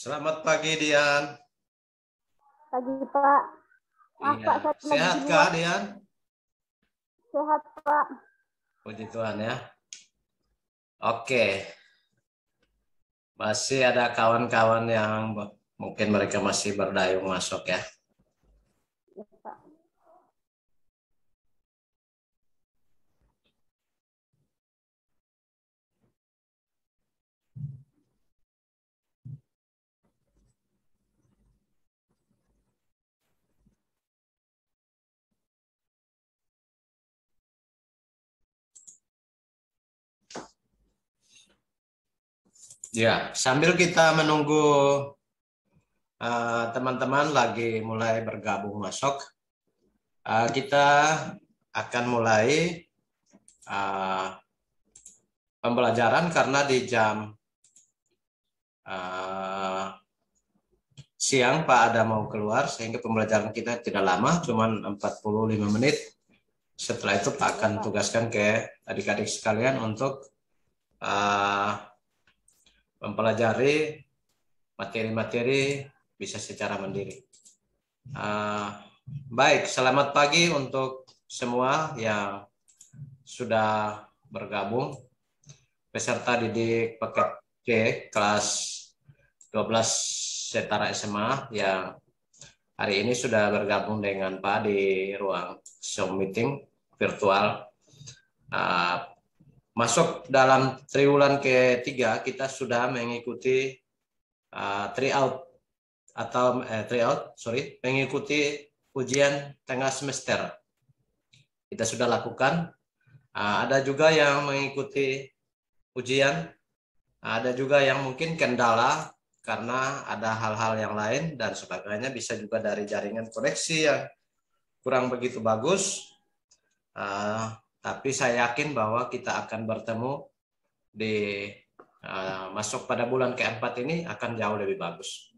Selamat pagi, Dian. Pagi, Pak. Maaf, Iya. Pak, saya lagi Sehat di kah, luar. Dian? Sehat, Pak. Puji Tuhan ya. Oke. Masih ada kawan-kawan yang mungkin mereka masih berdayung masuk ya. Ya, Pak. Ya, sambil kita menunggu teman-teman lagi mulai bergabung masuk, kita akan mulai pembelajaran karena di jam siang Pak Ada mau keluar sehingga pembelajaran kita tidak lama, cuma 45 menit. Setelah itu Pak akan tugaskan ke adik-adik sekalian untuk mempelajari materi-materi bisa secara mandiri. Baik, selamat pagi untuk semua yang sudah bergabung. Peserta didik paket C kelas 12 setara SMA yang hari ini sudah bergabung dengan Pak di ruang Zoom meeting virtual. Masuk dalam triwulan ketiga, kita sudah mengikuti mengikuti ujian tengah semester. Kita sudah lakukan. Ada juga yang mengikuti ujian, ada juga yang mungkin kendala karena ada hal-hal yang lain dan sebagainya, bisa juga dari jaringan koneksi yang kurang begitu bagus. Tapi saya yakin bahwa kita akan bertemu di masuk pada bulan keempat ini akan jauh lebih bagus.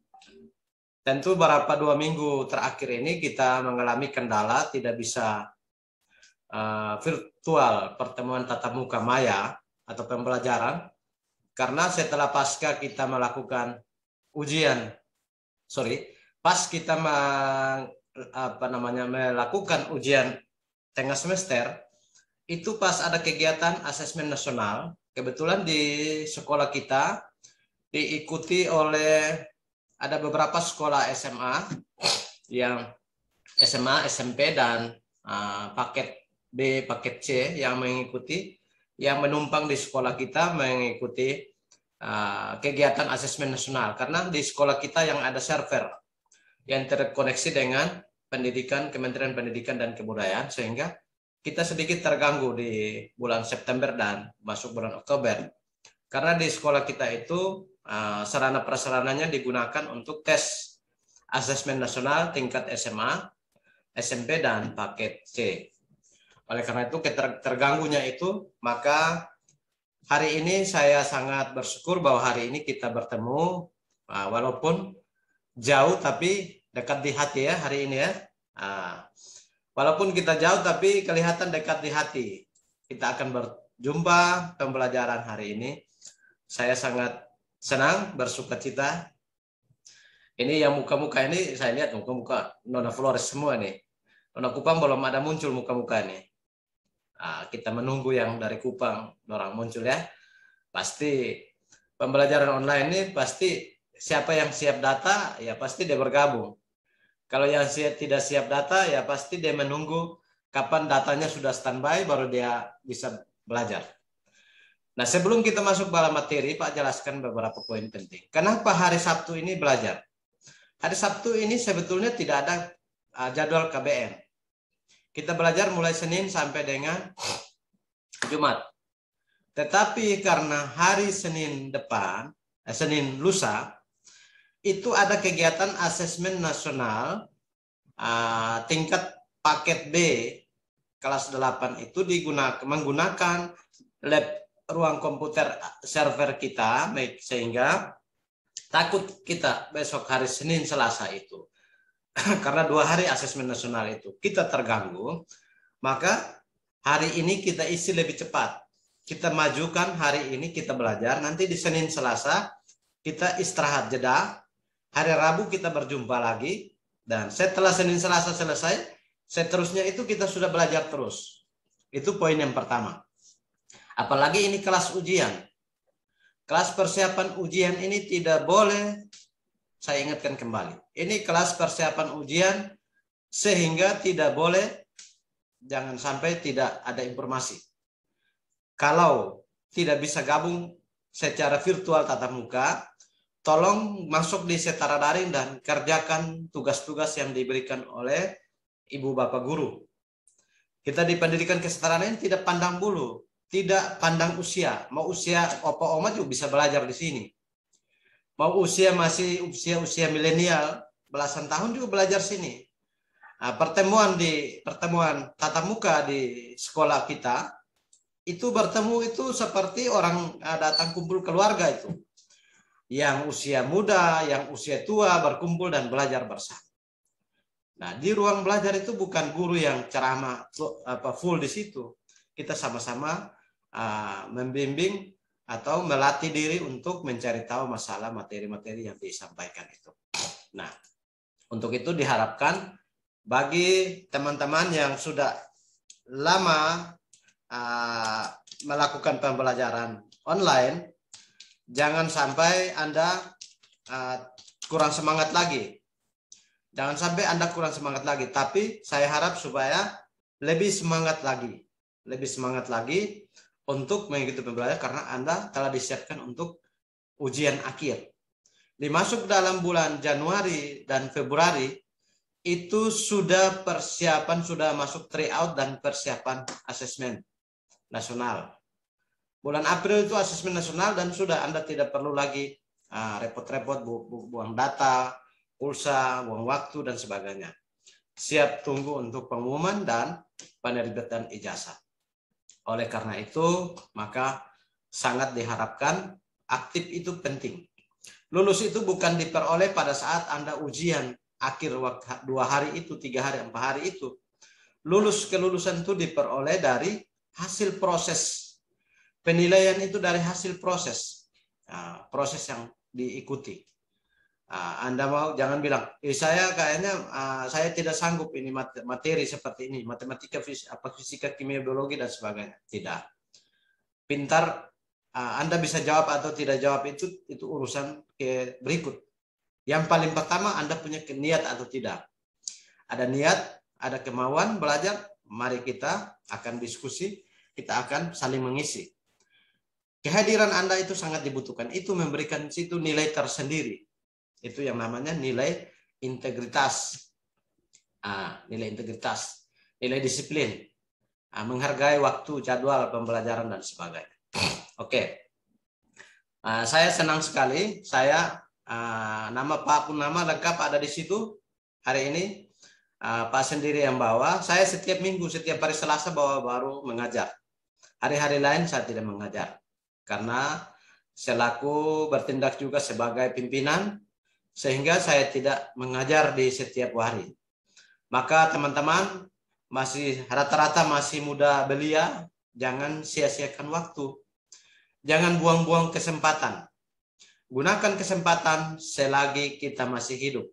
Tentu beberapa 2 minggu terakhir ini kita mengalami kendala tidak bisa virtual pertemuan tatap muka maya atau pembelajaran karena setelah pasca kita melakukan pas kita melakukan ujian tengah semester itu pas ada kegiatan asesmen nasional. Kebetulan di sekolah kita diikuti oleh ada beberapa sekolah SMA yang SMA, SMP dan paket B, paket C yang mengikuti, yang menumpang di sekolah kita mengikuti kegiatan asesmen nasional karena di sekolah kita yang ada server yang terkoneksi dengan pendidikan, Kementerian Pendidikan dan Kebudayaan, sehingga kita sedikit terganggu di bulan September dan masuk bulan Oktober. Karena di sekolah kita itu sarana prasarananya digunakan untuk tes asesmen nasional tingkat SMA, SMP, dan paket C. Oleh karena itu terganggunya itu, maka hari ini saya sangat bersyukur bahwa hari ini kita bertemu, walaupun jauh tapi dekat di hati ya hari ini ya. Walaupun kita jauh tapi kelihatan dekat di hati. Kita akan berjumpa pembelajaran hari ini. Saya sangat senang, bersuka cita. Ini yang muka-muka ini saya lihat muka-muka Nona Flores semua nih. Nona Kupang belum ada muncul muka-muka nih. Kita menunggu yang dari Kupang orang muncul ya. Pasti pembelajaran online ini pasti siapa yang siap data ya pasti dia bergabung. Kalau yang tidak siap data ya pasti dia menunggu kapan datanya sudah standby baru dia bisa belajar. Nah, sebelum kita masuk pada materi, Pak jelaskan beberapa poin penting. Kenapa hari Sabtu ini belajar? Hari Sabtu ini sebetulnya tidak ada jadwal KBM. Kita belajar mulai Senin sampai dengan Jumat. Tetapi karena hari Senin depan, Senin lusa, itu ada kegiatan asesmen nasional tingkat paket B kelas 8 itu menggunakan lab ruang komputer server kita, sehingga takut kita besok hari Senin Selasa itu karena 2 hari asesmen nasional itu kita terganggu, maka hari ini kita isi lebih cepat. Kita majukan hari ini kita belajar, nanti di Senin Selasa kita istirahat jeda. hari Rabu kita berjumpa lagi, dan setelah Senin Selasa selesai, seterusnya itu kita sudah belajar terus. Itu poin yang pertama. Apalagi ini kelas ujian. Kelas persiapan ujian ini tidak boleh, saya ingatkan kembali. Ini kelas persiapan ujian sehingga tidak boleh, jangan sampai tidak ada informasi. Kalau tidak bisa gabung secara virtual tatap muka, tolong masuk di setara daring dan kerjakan tugas-tugas yang diberikan oleh ibu bapak guru. Kita di pendidikan kesetaraan ini tidak pandang bulu, tidak pandang usia. Mau usia opa oma juga bisa belajar di sini. Mau usia masih usia milenial, belasan tahun juga belajar sini. Nah, pertemuan tatap muka di sekolah kita itu bertemu itu seperti orang datang kumpul keluarga itu. Yang usia muda, yang usia tua berkumpul dan belajar bersama. Nah, di ruang belajar itu bukan guru yang ceramah full di situ. Kita sama-sama membimbing atau melatih diri untuk mencari tahu masalah materi-materi yang disampaikan itu. Nah, untuk itu diharapkan bagi teman-teman yang sudah lama melakukan pembelajaran online, jangan sampai Anda kurang semangat lagi. Jangan sampai Anda kurang semangat lagi. Tapi saya harap supaya lebih semangat lagi. Lebih semangat lagi untuk mengikuti pembelajaran karena Anda telah disiapkan untuk ujian akhir. Dimasuk dalam bulan Januari dan Februari, itu sudah persiapan, sudah masuk tryout dan persiapan asesmen nasional. Bulan April itu asesmen nasional dan sudah Anda tidak perlu lagi repot-repot buang data, pulsa, buang waktu dan sebagainya. Siap tunggu untuk pengumuman dan penerbitan ijazah. Oleh karena itu, maka sangat diharapkan aktif itu penting. Lulus itu bukan diperoleh pada saat Anda ujian akhir 2 hari itu, 3 hari, 4 hari itu. Kelulusan itu diperoleh dari hasil proses. Penilaian itu dari hasil proses. Proses yang diikuti. Anda mau jangan bilang, saya kayaknya saya tidak sanggup ini materi seperti ini, matematika, fisika, kimia, biologi dan sebagainya. Tidak. Pintar Anda bisa jawab atau tidak jawab itu urusan berikut. Yang paling pertama Anda punya niat atau tidak. Ada niat, ada kemauan belajar, mari kita akan diskusi, kita akan saling mengisi. Kehadiran Anda itu sangat dibutuhkan. Itu memberikan situ nilai tersendiri. Itu yang namanya nilai integritas. Nilai integritas, nilai disiplin, menghargai waktu, jadwal pembelajaran dan sebagainya. Oke. Saya senang sekali. Saya nama Pak pun nama lengkap ada di situ. Hari ini Pak sendiri yang bawa. Saya setiap minggu, setiap hari Selasa baru mengajar. Hari-hari lain saya tidak mengajar. Karena selaku bertindak juga sebagai pimpinan, sehingga saya tidak mengajar di setiap hari. Maka teman-teman masih rata-rata masih muda belia, jangan sia-siakan waktu. Jangan buang-buang kesempatan. Gunakan kesempatan selagi kita masih hidup.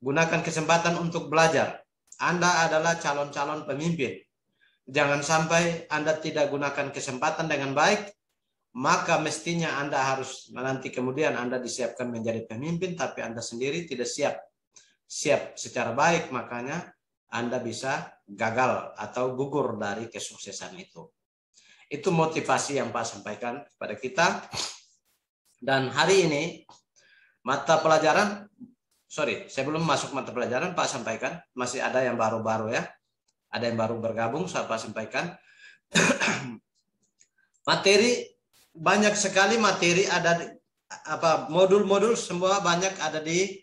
Gunakan kesempatan untuk belajar. Anda adalah calon-calon pemimpin. Jangan sampai Anda tidak gunakan kesempatan dengan baik, maka mestinya Anda harus nanti kemudian Anda disiapkan menjadi pemimpin, tapi Anda sendiri tidak siap secara baik, makanya Anda bisa gagal atau gugur dari kesuksesan itu. Itu motivasi yang Pak sampaikan kepada kita. Dan hari ini mata pelajaran, sebelum masuk mata pelajaran Pak sampaikan, masih ada yang baru-baru ya. Ada yang baru bergabung, saya Pak sampaikan. Materi banyak sekali materi ada modul-modul semua banyak ada di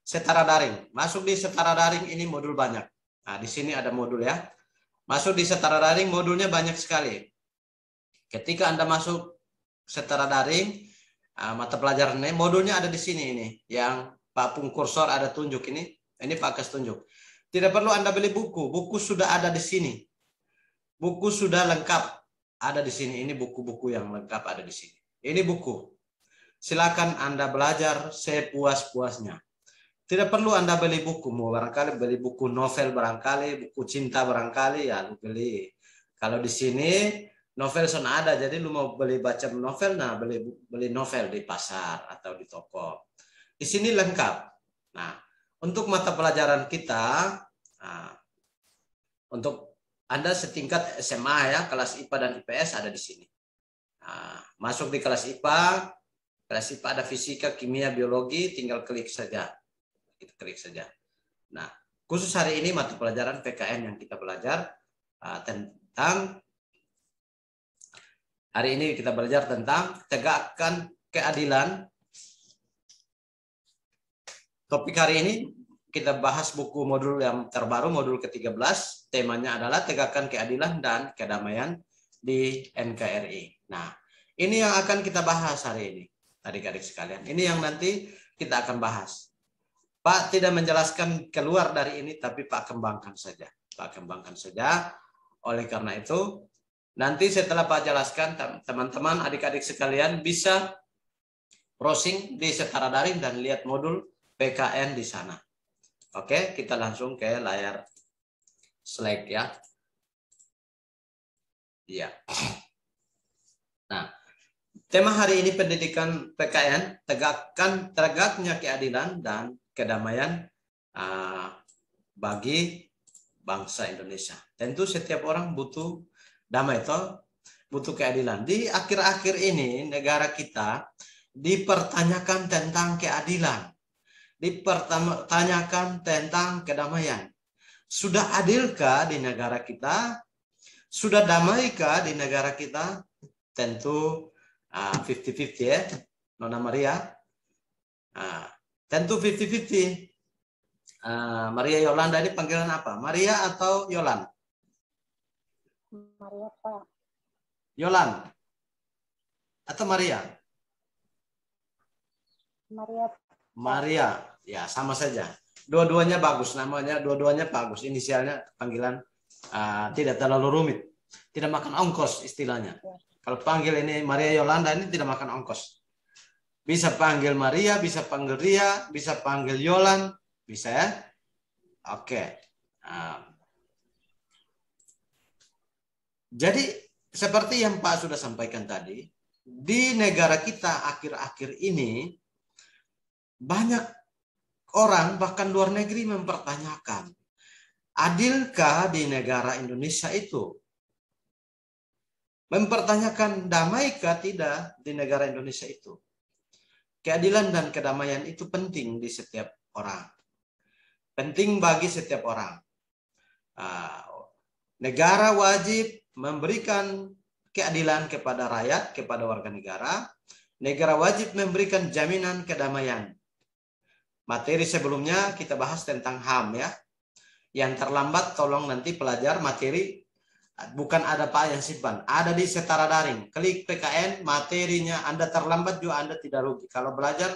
setara daring. Masuk di setara daring ini modul banyak. Nah, di sini ada modul ya. Masuk di setara daring modulnya banyak sekali. Ketika Anda masuk setara daring, mata pelajaran ini modulnya ada di sini ini. Yang Pak Pung kursor ada tunjuk ini Pak Kas tunjuk. Tidak perlu Anda beli buku. Buku sudah ada di sini. Buku sudah lengkap ada di sini. Ini buku-buku yang lengkap ada di sini. Ini buku. silakan Anda belajar sepuas-puasnya. Tidak perlu Anda beli buku, mau barangkali beli buku novel barangkali, buku cinta barangkali, ya lu beli. Kalau di sini novel sudah ada, jadi lu mau beli baca novel, nah beli novel di pasar atau di toko. Di sini lengkap. Nah, untuk mata pelajaran kita, nah, untuk Anda setingkat SMA ya, kelas IPA dan IPS ada di sini. Nah, masuk di kelas IPA ada fisika, kimia, biologi, tinggal klik saja. Kita klik saja. Nah, khusus hari ini mata pelajaran PKN yang kita belajar tentang hari ini kita belajar tentang tegakkan keadilan. Topik hari ini kita bahas buku modul yang terbaru, modul ke-13. Temanya adalah tegakkan keadilan dan kedamaian di NKRI. Nah, ini yang akan kita bahas hari ini, adik-adik sekalian. Ini yang nanti kita akan bahas. Pak tidak menjelaskan keluar dari ini, tapi Pak kembangkan saja. Pak kembangkan saja. Oleh karena itu, nanti setelah Pak jelaskan, teman-teman, adik-adik sekalian bisa browsing di Setara Daring dan lihat modul PKN di sana. Oke, kita langsung ke layar slide ya. Iya. Nah, tema hari ini pendidikan PKN, tegaknya keadilan dan kedamaian bagi bangsa Indonesia. Tentu setiap orang butuh damai, butuh keadilan. Di akhir-akhir ini negara kita dipertanyakan tentang keadilan, dipertanyakan tentang kedamaian. Sudah adilkah di negara kita? Sudah damaikah di negara kita? Tentu 50-50 ya, Nona Maria. Tentu 50-50. Maria Yolanda ini panggilan apa? Maria atau Yolan? Maria, Pak. Yolan atau Maria? Maria. Maria, ya sama saja. Dua-duanya bagus, namanya dua-duanya bagus. Inisialnya panggilan tidak terlalu rumit, tidak makan ongkos istilahnya. Kalau panggil ini Maria Yolanda ini tidak makan ongkos. Bisa panggil Maria, bisa panggil Ria, bisa panggil Yolan, bisa ya? Oke. Jadi seperti yang Pak sudah sampaikan tadi, di negara kita akhir-akhir ini banyak orang bahkan luar negeri mempertanyakan, adilkah di negara Indonesia itu? Mempertanyakan damaikah tidak di negara Indonesia itu? Keadilan dan kedamaian itu penting di setiap orang. Penting bagi setiap orang. Negara wajib memberikan keadilan kepada rakyat, kepada warga negara. Negara wajib memberikan jaminan kedamaian. Materi sebelumnya kita bahas tentang HAM ya. Yang terlambat tolong nanti pelajar materi. Bukan ada Pak yang simpan, ada di Setara Daring. Klik PKN, materinya Anda terlambat juga Anda tidak rugi. Kalau belajar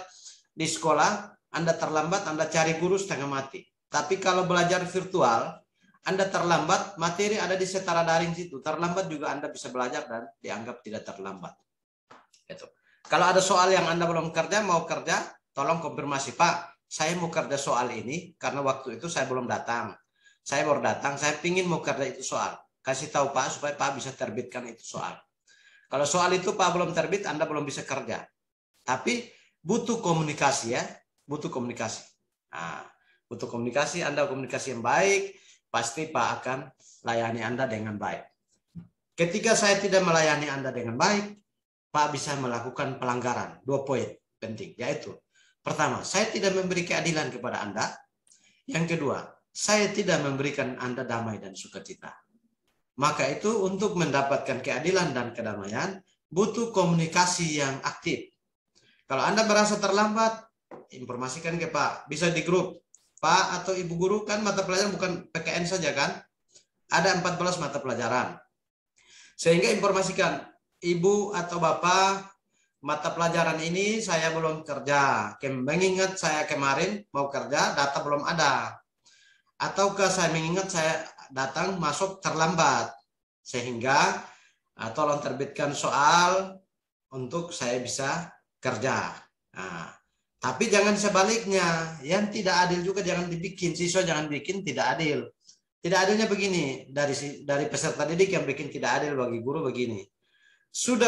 di sekolah, Anda terlambat, Anda cari guru setengah mati. Tapi kalau belajar virtual, Anda terlambat, materi ada di Setara Daring situ. Terlambat juga Anda bisa belajar dan dianggap tidak terlambat. Gitu. Kalau ada soal yang Anda belum kerja, mau kerja, tolong konfirmasi, Pak, saya mau kerja soal ini, karena waktu itu saya belum datang. Saya baru datang, saya ingin mau kerja itu soal. Kasih tahu Pak supaya Pak bisa terbitkan itu soal. Kalau soal itu Pak belum terbit, Anda belum bisa kerja. Tapi butuh komunikasi ya, butuh komunikasi. Nah, butuh komunikasi, Anda komunikasi yang baik, pasti Pak akan layani Anda dengan baik. Ketika saya tidak melayani Anda dengan baik, Pak bisa melakukan pelanggaran. 2 poin penting, yaitu pertama, saya tidak memberi keadilan kepada Anda. Yang kedua, saya tidak memberikan Anda damai dan sukacita. Maka itu untuk mendapatkan keadilan dan kedamaian butuh komunikasi yang aktif. Kalau Anda merasa terlambat, informasikan ke Pak. Bisa di grup. Pak atau Ibu Guru kan mata pelajaran bukan PKN saja kan? Ada 14 mata pelajaran. Sehingga informasikan, Ibu atau Bapak, mata pelajaran ini saya belum kerja. Mengingat saya kemarin mau kerja, data belum ada. Ataukah saya mengingat saya datang masuk terlambat, sehingga tolong terbitkan soal untuk saya bisa kerja. Nah, tapi jangan sebaliknya, yang tidak adil juga jangan dibikin, siswa jangan bikin tidak adil. Tidak adilnya begini, dari peserta didik yang bikin tidak adil bagi guru begini.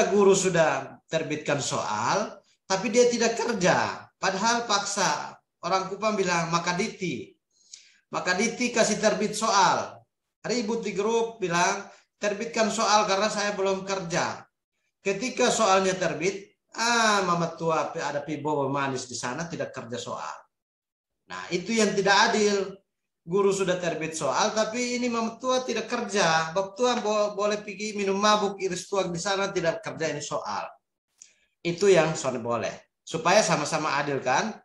Guru sudah terbitkan soal, tapi dia tidak kerja. Padahal paksa. Orang Kupang bilang, maka Diti kasih terbit soal. Ribut di grup, bilang, terbitkan soal karena saya belum kerja. Ketika soalnya terbit, mama tua ada pibo manis di sana tidak kerja soal. Nah, itu yang tidak adil. Guru sudah terbit soal, tapi ini mama tua tidak kerja. Bapak tua boleh pergi minum mabuk, iris tuak di sana, tidak kerja ini soal. Itu yang soalnya boleh. Supaya sama-sama adil kan?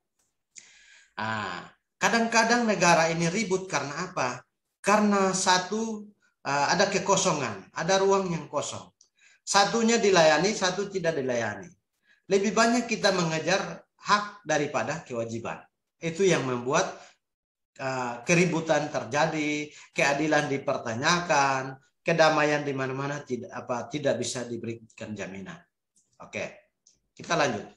Kadang-kadang negara ini ribut karena apa? Karena satu ada kekosongan, ada ruang yang kosong. Satunya dilayani, satu tidak dilayani. Lebih banyak kita mengejar hak daripada kewajiban. Itu yang membuat keributan terjadi, keadilan dipertanyakan, kedamaian di mana-mana tidak bisa diberikan jaminan. Oke, kita lanjut.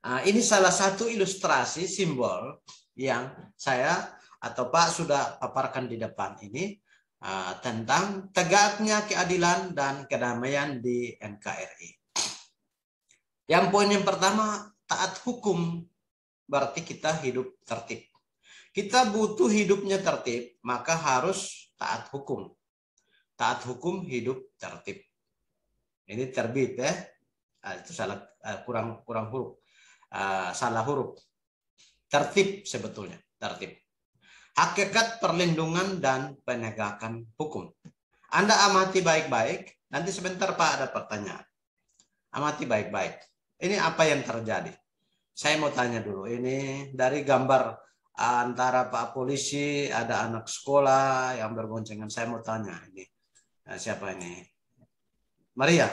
Ini salah satu ilustrasi simbol yang saya atau Pak sudah paparkan di depan ini tentang tegaknya keadilan dan kedamaian di NKRI. Yang poin yang pertama, taat hukum, berarti kita hidup tertib. Kita butuh hidupnya tertib, maka harus taat hukum. Taat hukum, hidup tertib. Ini terbit ya. Itu salah, kurang huruf. Salah huruf. Tertib sebetulnya, tertib. Hakikat perlindungan dan penegakan hukum. Anda amati baik-baik, nanti sebentar Pak ada pertanyaan. Amati baik-baik. Ini apa yang terjadi? Saya mau tanya dulu, ini dari gambar antara Pak polisi, ada anak sekolah yang berboncengan. Saya mau tanya ini, siapa ini? Maria.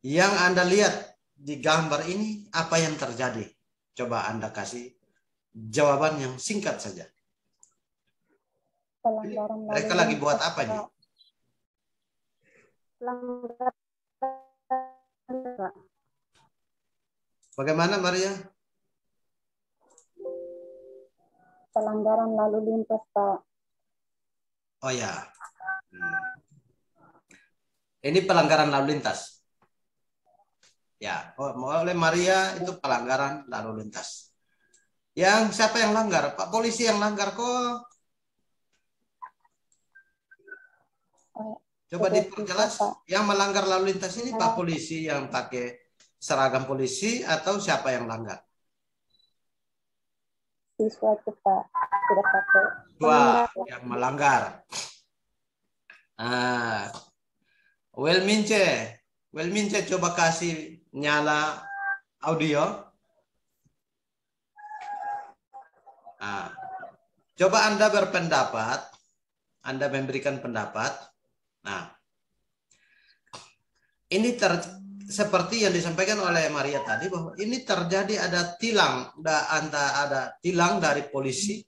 Yang Anda lihat di gambar ini, apa yang terjadi? Coba Anda kasih jawaban yang singkat saja. Mereka lagi buat apa ini? Bagaimana Maria? Pelanggaran lalu lintas, Pak. Oh ya. Ini pelanggaran lalu lintas. Ya, oleh Maria itu pelanggaran lalu lintas. Yang siapa yang langgar? Pak polisi yang langgar kok. Coba diperjelas, yang melanggar lalu lintas ini Pak polisi yang pakai seragam polisi atau siapa yang langgar? Siswa itu Pak, tidak pakai. Siswa yang melanggar. Welmince coba kasih nyala audio. Coba Anda berpendapat, Anda memberikan pendapat. Nah, ini seperti yang disampaikan oleh Maria tadi bahwa ini terjadi ada tilang dari polisi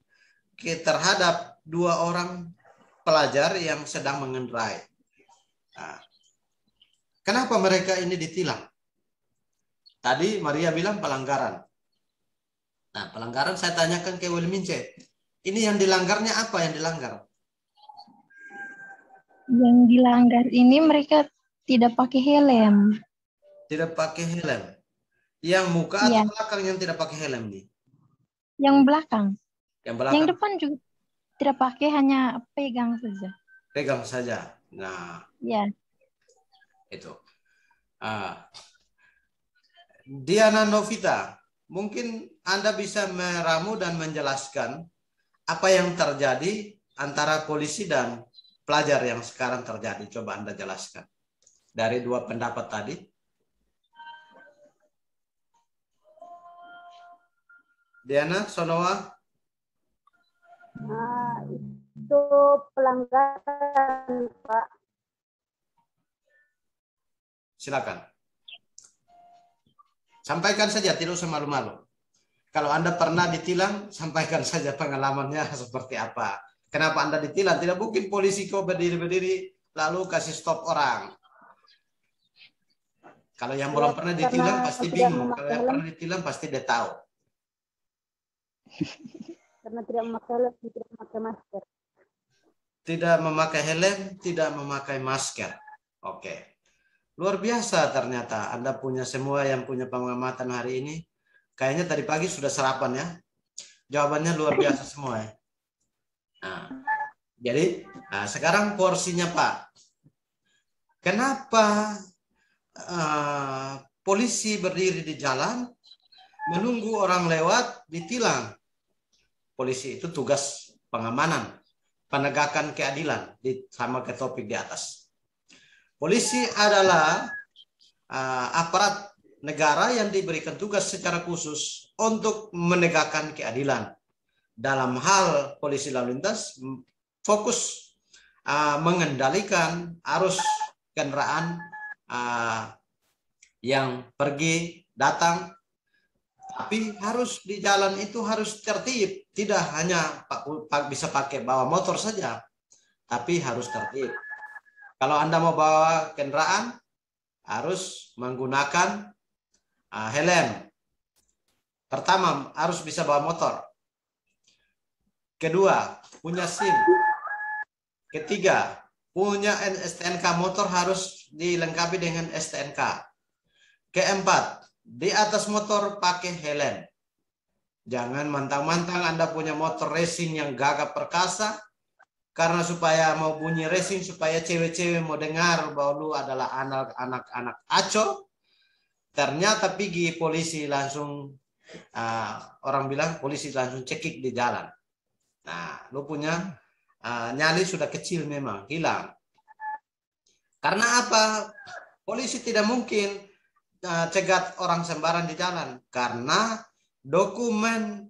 terhadap 2 orang pelajar yang sedang mengendarai. Nah, kenapa mereka ini ditilang? Tadi Maria bilang pelanggaran. Nah, pelanggaran saya tanyakan ke Wilmince. Ini yang dilanggarnya apa yang dilanggar? Yang dilanggar ini mereka tidak pakai helm. Tidak pakai helm. Yang muka atau belakang yang tidak pakai helm nih? Yang belakang. Yang belakang. Yang depan juga tidak pakai, hanya pegang saja. Pegang saja. Nah. Ya. Itu. Diana Novita, mungkin Anda bisa meramu dan menjelaskan apa yang terjadi antara polisi dan pelajar yang sekarang terjadi. Coba Anda jelaskan. Dari 2 pendapat tadi. Diana, Sonoa. Itu pelanggaran, Pak. Silakan. Sampaikan saja, tidak usah malu-malu. Kalau Anda pernah ditilang, sampaikan saja pengalamannya seperti apa. Kenapa Anda ditilang? Tidak mungkin polisi kok berdiri-berdiri lalu kasih stop orang. Kalau yang Ya, belum pernah ditilang karena pasti tidak bingung. Kalau memakai yang helm, pernah ditilang pasti dia tahu. karena tidak memakai helm, tidak memakai masker. Tidak memakai helm, tidak memakai masker. Oke. Luar biasa ternyata. Anda punya semua yang punya pengamatan hari ini. Kayaknya tadi pagi sudah sarapan ya. Jawabannya luar biasa semua ya. Nah, jadi sekarang porsinya Pak. Kenapa polisi berdiri di jalan menunggu orang lewat ditilang? Polisi itu tugas pengamanan, penegakan keadilan sama ke topik di atas. Polisi adalah aparat negara yang diberikan tugas secara khusus untuk menegakkan keadilan. Dalam hal polisi lalu lintas fokus mengendalikan arus kendaraan yang pergi datang, tapi harus di jalan itu harus tertib, tidak hanya bisa pakai bawa motor saja, tapi harus tertib. Kalau Anda mau bawa kendaraan harus menggunakan helm. Pertama, harus bisa bawa motor. Kedua, punya SIM. Ketiga, punya STNK motor harus dilengkapi dengan STNK. Keempat, di atas motor pakai helm. Jangan mantang-mantang Anda punya motor racing yang gagah perkasa, karena supaya mau bunyi racing, supaya cewek-cewek mau dengar bahwa lu adalah anak-anak aco, ternyata pergi polisi langsung, orang bilang polisi langsung cekik di jalan. Nah, lu punya nyali sudah kecil memang, hilang. Karena apa? Polisi tidak mungkin cegat orang sembarang di jalan, karena dokumen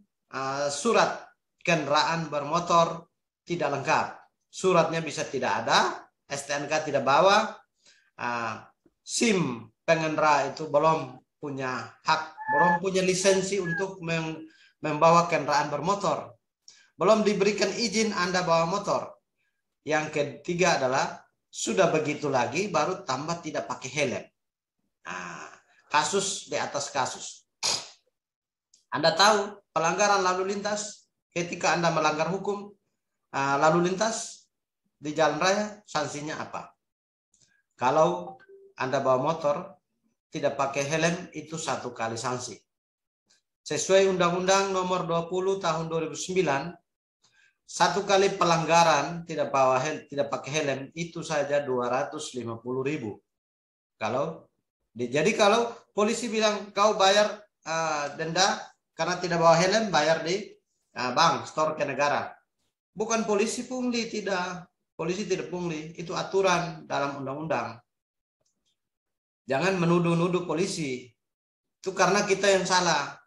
surat kendaraan bermotor tidak lengkap. Suratnya bisa tidak ada, STNK tidak bawa, SIM pengendara itu belum punya hak, belum punya lisensi untuk membawa kendaraan bermotor, belum diberikan izin Anda bawa motor. Yang ketiga adalah sudah begitu lagi baru tambah tidak pakai helm. Kasus di atas kasus. Anda tahu pelanggaran lalu lintas, ketika Anda melanggar hukum lalu lintas di jalan raya, sanksinya apa? Kalau Anda bawa motor tidak pakai helm, itu 1 kali sanksi. Sesuai Undang-Undang Nomor 20 Tahun 2009, 1 kali pelanggaran tidak pakai helm itu saja 250.000. Jadi kalau polisi bilang kau bayar denda karena tidak bawa helm, bayar di bank, store ke negara. Bukan polisi pungli, tidak. Polisi tidak pungli, itu aturan dalam undang-undang. Jangan menuduh-nuduh polisi. Itu karena kita yang salah.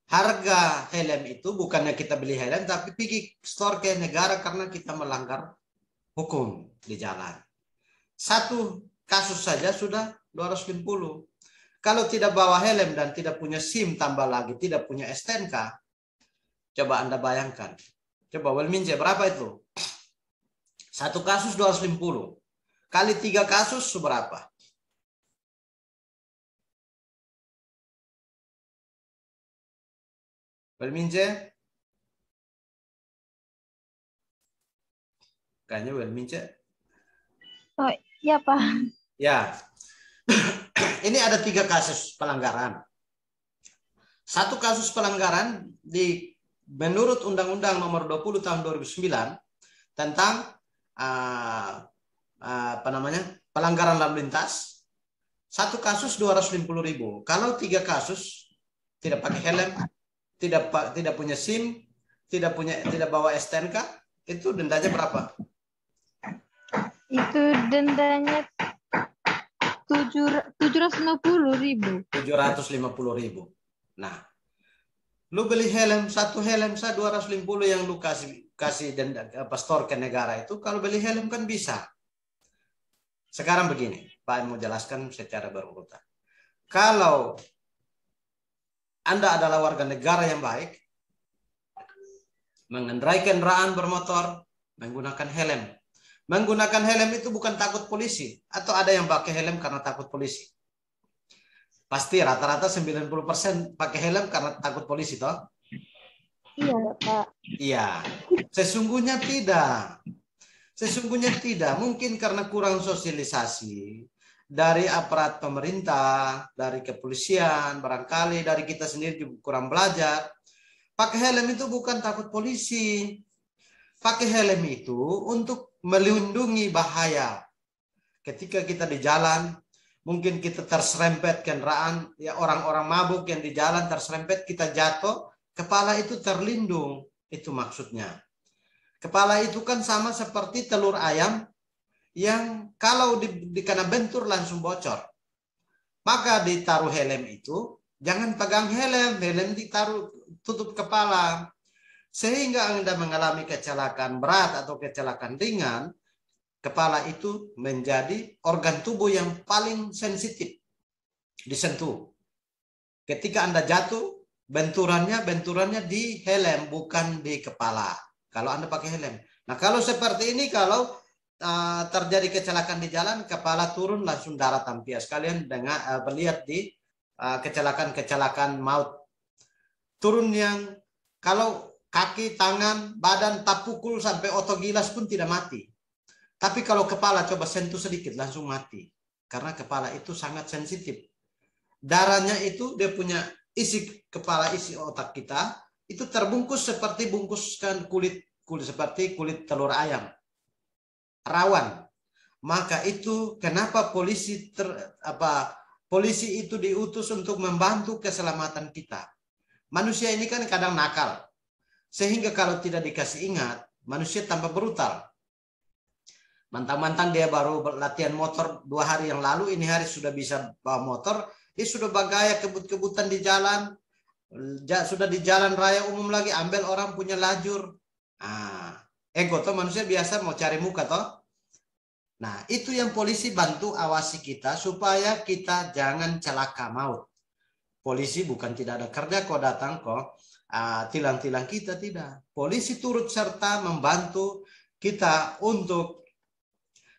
Harga helm itu bukannya kita beli helm, tapi pergi store ke negara karena kita melanggar hukum di jalan. 1 kasus saja sudah 250. Kalau tidak bawa helm dan tidak punya SIM, tambah lagi tidak punya STNK, coba Anda bayangkan. Coba Welmince berapa itu? 1 kasus 250. Kali 3 kasus berapa? Welmince? Kayaknya Welmince. Oh, iya Pak. Ya. Ini ada 3 kasus pelanggaran. 1 kasus pelanggaran menurut Undang-Undang Nomor 20 Tahun 2009 tentang pelanggaran lalu lintas. 1 kasus 250.000. Kalau 3 kasus tidak pakai helm, tidak punya SIM, tidak bawa STNK, itu dendanya berapa? Itu dendanya 750.000. 750.000. Nah, lu beli helm, 1 helm 250 yang lu kasih denda store ke negara itu, kalau beli helm kan bisa. Sekarang begini, Pak mau jelaskan secara berurutan. Kalau Anda adalah warga negara yang baik, mengendarai kendaraan bermotor, menggunakan helm. Menggunakan helm itu bukan takut polisi, atau ada yang pakai helm karena takut polisi. Pasti rata-rata 90% pakai helm karena takut polisi toh? Iya, Pak. Iya. Sesungguhnya tidak. Sesungguhnya tidak. Mungkin karena kurang sosialisasi dari aparat pemerintah, dari kepolisian, barangkali dari kita sendiri juga kurang belajar. Pakai helm itu bukan takut polisi. Pakai helm itu untuk melindungi bahaya. Ketika kita di jalan, mungkin kita terserempet kendaraan, ya orang-orang mabuk yang di jalan terserempet, kita jatuh, kepala itu terlindung. Itu maksudnya. Kepala itu kan sama seperti telur ayam yang kalau dikena bentur langsung bocor. Maka ditaruh helm itu, jangan pegang helm, helm ditaruh tutup kepala. Sehingga Anda mengalami kecelakaan berat atau kecelakaan ringan, kepala itu menjadi organ tubuh yang paling sensitif disentuh. Ketika Anda jatuh, benturannya di helm, bukan di kepala. Kalau Anda pakai helm. Nah, kalau seperti ini, kalau terjadi kecelakaan di jalan, kepala turun langsung darah tampias. Kalian dengar melihat di kecelakaan maut. Turun yang kalau kaki, tangan, badan tak pukul sampai otogilas pun tidak mati. Tapi kalau kepala coba sentuh sedikit langsung mati. Karena kepala itu sangat sensitif. Darahnya itu dia punya isi kepala, isi otak kita itu terbungkus seperti bungkuskan kulit seperti kulit telur ayam. Rawan. Maka itu kenapa polisi itu diutus untuk membantu keselamatan kita. Manusia ini kan kadang nakal. Sehingga kalau tidak dikasih ingat, manusia tambah brutal. Mantang-mantang dia baru latihan motor 2 hari yang lalu, ini hari sudah bisa bawa motor, dia sudah bergaya kebut-kebutan di jalan, sudah di jalan raya umum lagi, ambil orang punya lajur. Ego toh, manusia biasa mau cari muka toh. Nah, itu yang polisi bantu awasi kita supaya kita jangan celaka maut. Polisi bukan tidak ada kerja kok datang kok tilang-tilang kita, tidak. Polisi turut serta membantu kita untuk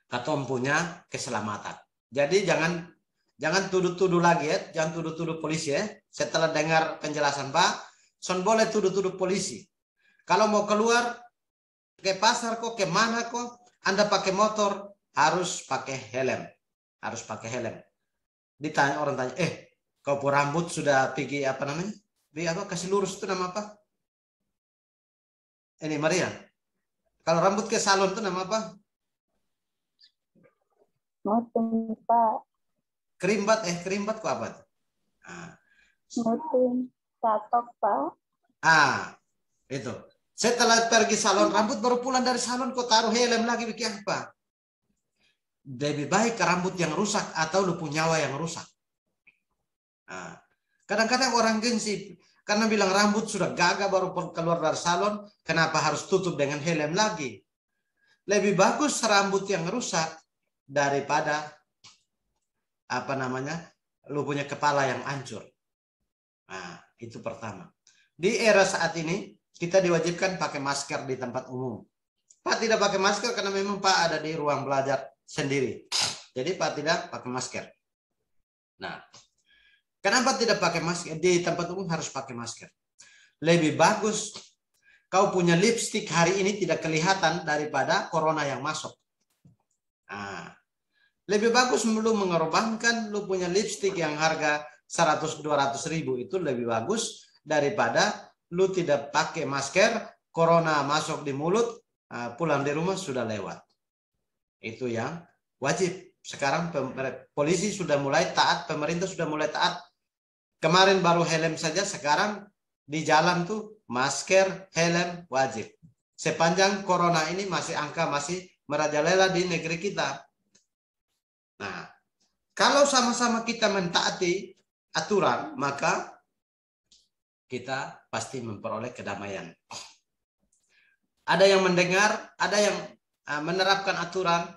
katong punya keselamatan. Jadi jangan tuduh-tuduh lagi ya, jangan tuduh-tuduh polisi ya. Setelah dengar penjelasan Pak, son boleh tuduh-tuduh polisi. Kalau mau keluar ke pasar kok, ke mana kok, Anda pakai motor harus pakai helm. Harus pakai helm. Ditanya orang tanya, kau pun rambut sudah pergi apa namanya? Kasih lurus itu nama apa? Ini Maria. Kalau rambut ke salon itu nama apa? Motum, Pak. Kerimbat kok apa? Motum, catok, Pak. Itu. Setelah pergi salon rambut baru pulang dari salon kok taruh helm lagi bikin apa? Lebih baik rambut yang rusak atau lu punya nyawa yang rusak. Kadang-kadang orang gengsi karena bilang rambut sudah gagah baru keluar dari salon, kenapa harus tutup dengan helm lagi? Lebih bagus rambut yang rusak daripada lu punya kepala yang hancur. Itu pertama. Di era saat ini kita diwajibkan pakai masker di tempat umum. Pak tidak pakai masker karena memang Pak ada di ruang belajar sendiri. Jadi Pak tidak pakai masker. Nah, kenapa tidak pakai masker? Di tempat umum harus pakai masker. Lebih bagus kau punya lipstik hari ini tidak kelihatan daripada corona yang masuk. Lebih bagus lu mengorbankan lu punya lipstik yang harga 100-200 ribu itu lebih bagus daripada lu tidak pakai masker, corona masuk di mulut, pulang di rumah sudah lewat. Itu yang wajib. Sekarang polisi sudah mulai taat, pemerintah sudah mulai taat. Kemarin baru helm saja, sekarang di jalan tuh masker, helm wajib. Sepanjang corona ini angka masih merajalela di negeri kita. Nah, kalau sama-sama kita mentaati aturan, maka kita pasti memperoleh kedamaian. Ada yang mendengar, ada yang menerapkan aturan,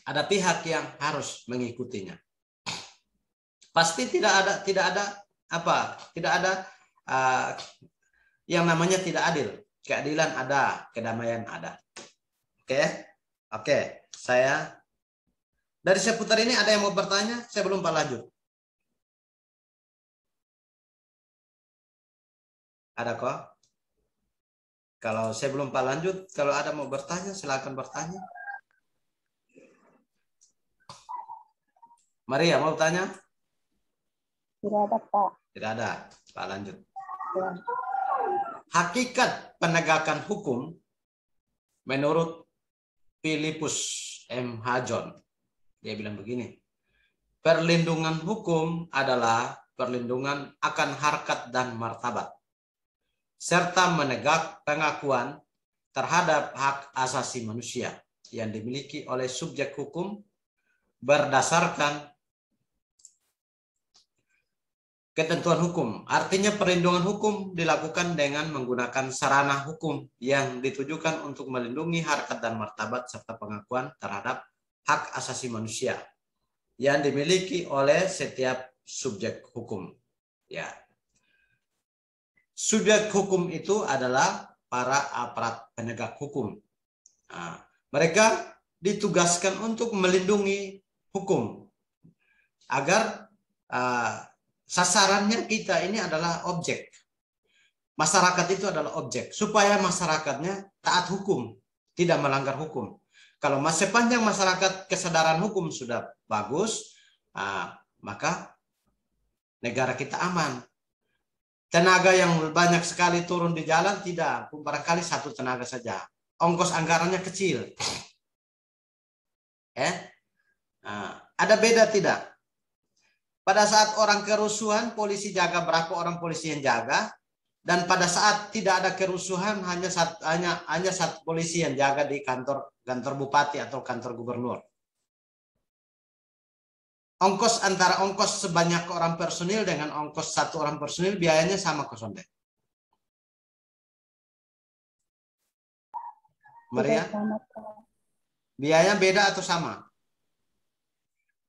ada pihak yang harus mengikutinya. Pasti tidak ada yang namanya tidak adil. Keadilan ada, kedamaian ada. Oke, saya dari seputar ini ada yang mau bertanya? Saya belum lanjut. Ada kok? Kalau saya belum Pak lanjut, kalau ada mau bertanya silakan bertanya. Maria mau tanya? Tidak ada, Pak. Tidak ada. Pak lanjut. Ya. Hakikat penegakan hukum menurut Philippus M. Hajon, dia bilang begini, perlindungan hukum adalah perlindungan akan harkat dan martabat, serta menegak pengakuan terhadap hak asasi manusia yang dimiliki oleh subjek hukum berdasarkan ketentuan hukum. Artinya perlindungan hukum dilakukan dengan menggunakan sarana hukum yang ditujukan untuk melindungi harkat dan martabat serta pengakuan terhadap hak asasi manusia yang dimiliki oleh setiap subjek hukum. Ya. Subjek hukum itu adalah para aparat penegak hukum. Nah, mereka ditugaskan untuk melindungi hukum agar sasarannya kita ini adalah objek. Masyarakat itu adalah objek. Supaya masyarakatnya taat hukum. Tidak melanggar hukum. Kalau sepanjang masyarakat kesadaran hukum sudah bagus, maka negara kita aman. Tenaga yang banyak sekali turun di jalan tidak. Barangkali satu tenaga saja. Ongkos anggarannya kecil. Ada beda tidak? Pada saat orang kerusuhan, polisi jaga berapa orang polisi yang jaga, dan pada saat tidak ada kerusuhan hanya satu polisi yang jaga di kantor bupati atau kantor gubernur. Ongkos antara ongkos sebanyak orang personil dengan ongkos satu orang personil biayanya sama kosonde. Maria, biayanya beda atau sama?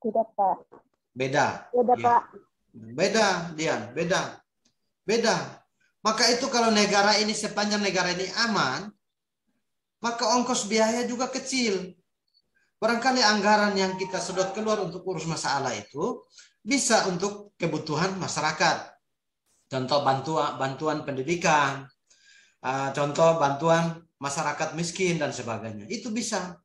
Tidak, Pak. Beda. Beda, Ya. Pak. Beda, Dian. Beda. Maka itu kalau negara ini sepanjang negara ini aman, maka ongkos biaya juga kecil. Barangkali anggaran yang kita sedot keluar untuk urus masalah itu bisa untuk kebutuhan masyarakat. Contoh bantuan pendidikan, contoh bantuan masyarakat miskin dan sebagainya. Itu bisa.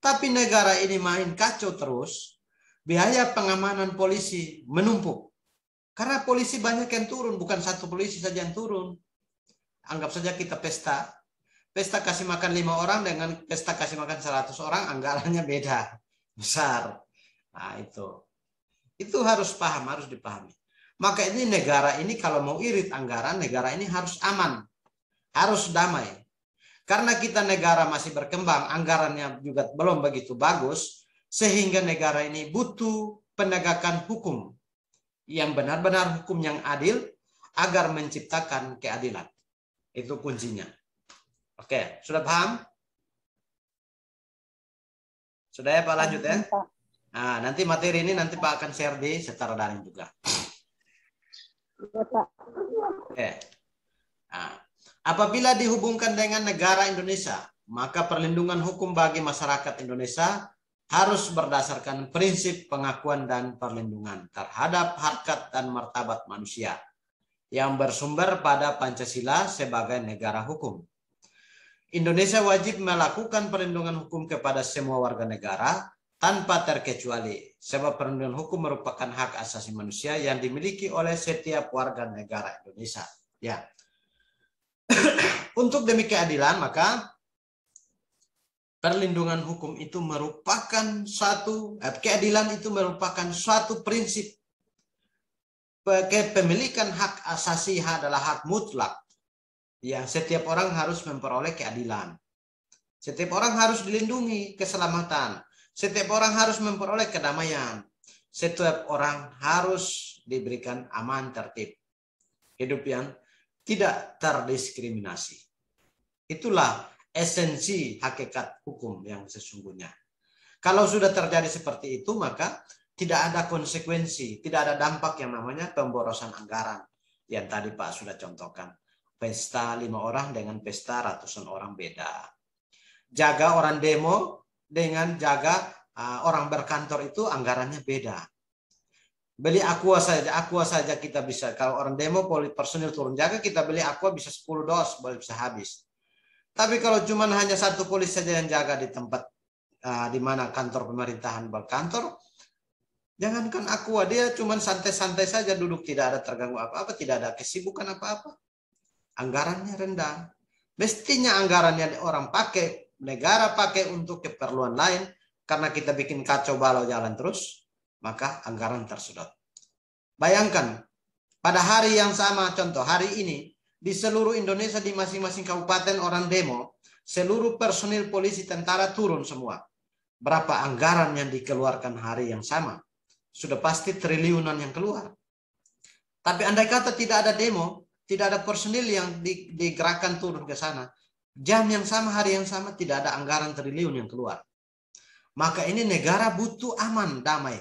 Tapi negara ini main kacau terus, biaya pengamanan polisi menumpuk. Karena polisi banyak yang turun, bukan satu polisi saja yang turun. Anggap saja kita pesta. Pesta kasih makan 5 orang dengan pesta kasih makan 100 orang, anggarannya beda. Besar. Nah itu. Itu harus paham, harus dipahami. Maka ini negara ini kalau mau irit anggaran, negara ini harus aman. Harus damai. Karena kita negara masih berkembang, anggarannya juga belum begitu bagus, sehingga negara ini butuh penegakan hukum yang benar-benar hukum yang adil agar menciptakan keadilan. Itu kuncinya. Oke, sudah paham? Sudah ya Pak, lanjut ya. Nah, nanti materi ini nanti Pak akan share di secara daring juga. Oke. Nah, apabila dihubungkan dengan negara Indonesia, maka perlindungan hukum bagi masyarakat Indonesia harus berdasarkan prinsip pengakuan dan perlindungan terhadap harkat dan martabat manusia yang bersumber pada Pancasila sebagai negara hukum. Indonesia wajib melakukan perlindungan hukum kepada semua warga negara tanpa terkecuali, sebab perlindungan hukum merupakan hak asasi manusia yang dimiliki oleh setiap warga negara Indonesia. Ya. Untuk demi keadilan, maka perlindungan hukum itu merupakan keadilan itu merupakan suatu prinsip. Kepemilikan hak asasi adalah hak mutlak. Ya, setiap orang harus memperoleh keadilan. Setiap orang harus dilindungi keselamatan. Setiap orang harus memperoleh kedamaian. Setiap orang harus diberikan aman tertib. Hidup yang tidak terdiskriminasi. Itulah esensi hakikat hukum yang sesungguhnya. Kalau sudah terjadi seperti itu, maka tidak ada konsekuensi, tidak ada dampak yang namanya pemborosan anggaran. Yang tadi Pak sudah contohkan. Pesta 5 orang dengan pesta ratusan orang beda. Jaga orang demo dengan jaga orang berkantor itu anggarannya beda. Beli aqua saja kita bisa. Kalau orang demo, personil turun jaga, kita beli aqua bisa 10 dos, boleh bisa habis. Tapi kalau cuma hanya satu polisi saja yang jaga di tempat di mana kantor pemerintahan berkantor, jangankan aqua, dia cuma santai-santai saja duduk, tidak ada terganggu apa-apa, tidak ada kesibukan apa-apa. Anggarannya rendah. Mestinya anggarannya orang pakai, negara pakai untuk keperluan lain, karena kita bikin kacau balau jalan terus, maka anggaran tersedot. Bayangkan, pada hari yang sama, contoh hari ini, di seluruh Indonesia, di masing-masing kabupaten orang demo, seluruh personil polisi tentara turun semua. Berapa anggaran yang dikeluarkan hari yang sama? Sudah pasti triliunan yang keluar. Tapi andai kata tidak ada demo, tidak ada personil yang digerakkan turun ke sana, jam yang sama, hari yang sama, tidak ada anggaran triliun yang keluar. Maka ini negara butuh aman, damai.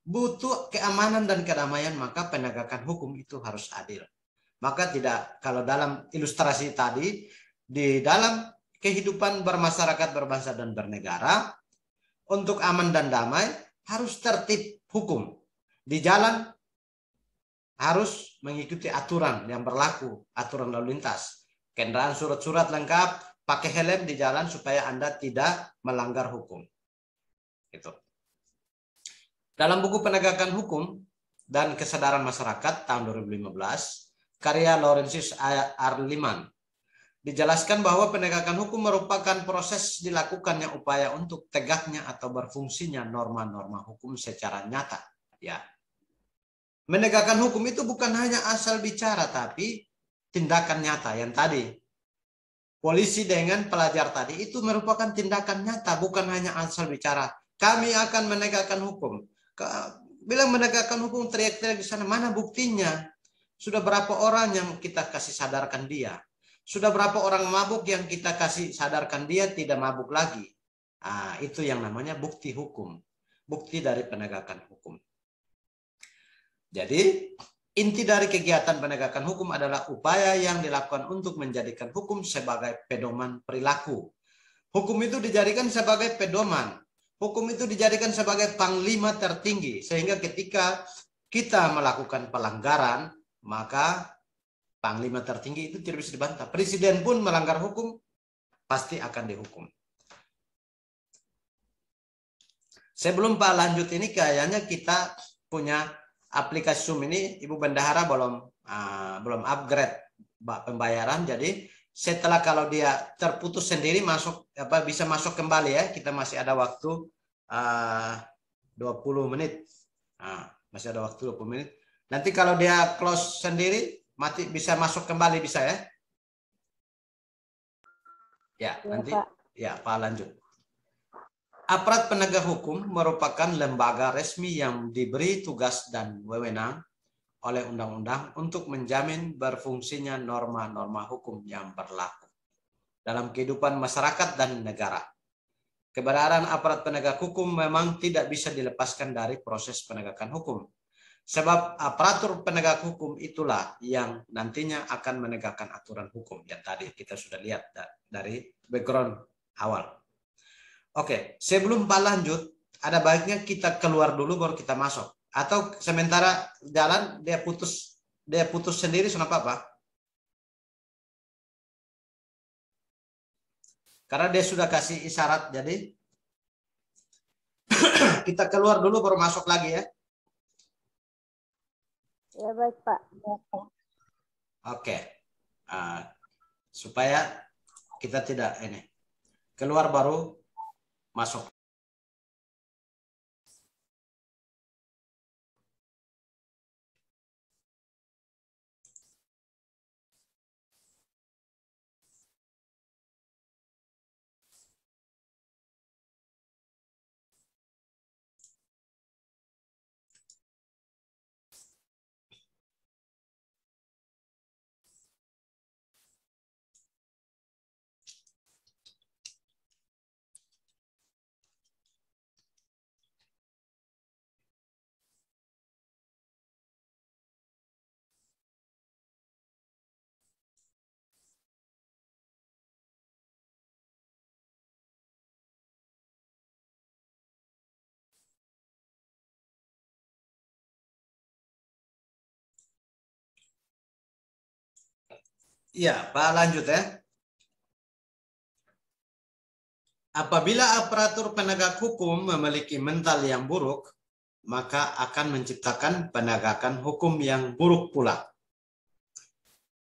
Butuh keamanan dan kedamaian, maka penegakan hukum itu harus adil. Maka tidak, kalau dalam ilustrasi tadi, di dalam kehidupan bermasyarakat, berbangsa dan bernegara, untuk aman dan damai harus tertib hukum. Di jalan harus mengikuti aturan yang berlaku, aturan lalu lintas. Kendaraan surat-surat lengkap, pakai helm di jalan supaya Anda tidak melanggar hukum. Itu. Dalam buku Penegakan Hukum dan Kesadaran Masyarakat tahun 2015, karya Laurentius Arliman, dijelaskan bahwa penegakan hukum merupakan proses dilakukannya upaya untuk tegaknya atau berfungsinya norma-norma hukum secara nyata. Ya. Menegakkan hukum itu bukan hanya asal bicara, tapi tindakan nyata yang tadi. Polisi dengan pelajar tadi itu merupakan tindakan nyata, bukan hanya asal bicara. Kami akan menegakkan hukum. Bilang menegakkan hukum, teriak-teriak di sana, mana buktinya? Sudah berapa orang yang kita kasih sadarkan dia? Sudah berapa orang mabuk yang kita kasih sadarkan dia tidak mabuk lagi? Itu yang namanya bukti hukum. Bukti dari penegakan hukum. Jadi, inti dari kegiatan penegakan hukum adalah upaya yang dilakukan untuk menjadikan hukum sebagai pedoman perilaku. Hukum itu dijadikan sebagai pedoman. Hukum itu dijadikan sebagai panglima tertinggi. Sehingga ketika kita melakukan pelanggaran, maka panglima tertinggi itu tidak bisa dibantah. Presiden pun melanggar hukum, pasti akan dihukum. Sebelum Pak lanjut ini, kayaknya kita punya aplikasi Zoom ini, Ibu Bendahara belum upgrade pembayaran. Jadi setelah kalau dia terputus sendiri bisa masuk kembali ya. Kita masih ada waktu 20 menit. Masih ada waktu 20 menit. Nanti kalau dia close sendiri, bisa masuk kembali, bisa ya? Ya, nanti Pak. Ya, Pak lanjut. Aparat penegak hukum merupakan lembaga resmi yang diberi tugas dan wewenang oleh undang-undang untuk menjamin berfungsinya norma-norma hukum yang berlaku dalam kehidupan masyarakat dan negara. Keberadaan aparat penegak hukum memang tidak bisa dilepaskan dari proses penegakan hukum. Sebab aparatur penegak hukum itulah yang nantinya akan menegakkan aturan hukum yang tadi kita sudah lihat dari background awal. Oke, sebelum Pak lanjut, ada baiknya kita keluar dulu baru kita masuk. Atau sementara jalan dia putus sendiri, kenapa Pak? Karena dia sudah kasih isyarat, jadi kita keluar dulu baru masuk lagi ya. Ya baik Pak. Oke, supaya kita tidak ini keluar baru masuk. Ya, Pak lanjut ya. Apabila aparatur penegak hukum memiliki mental yang buruk, maka akan menciptakan penegakan hukum yang buruk pula.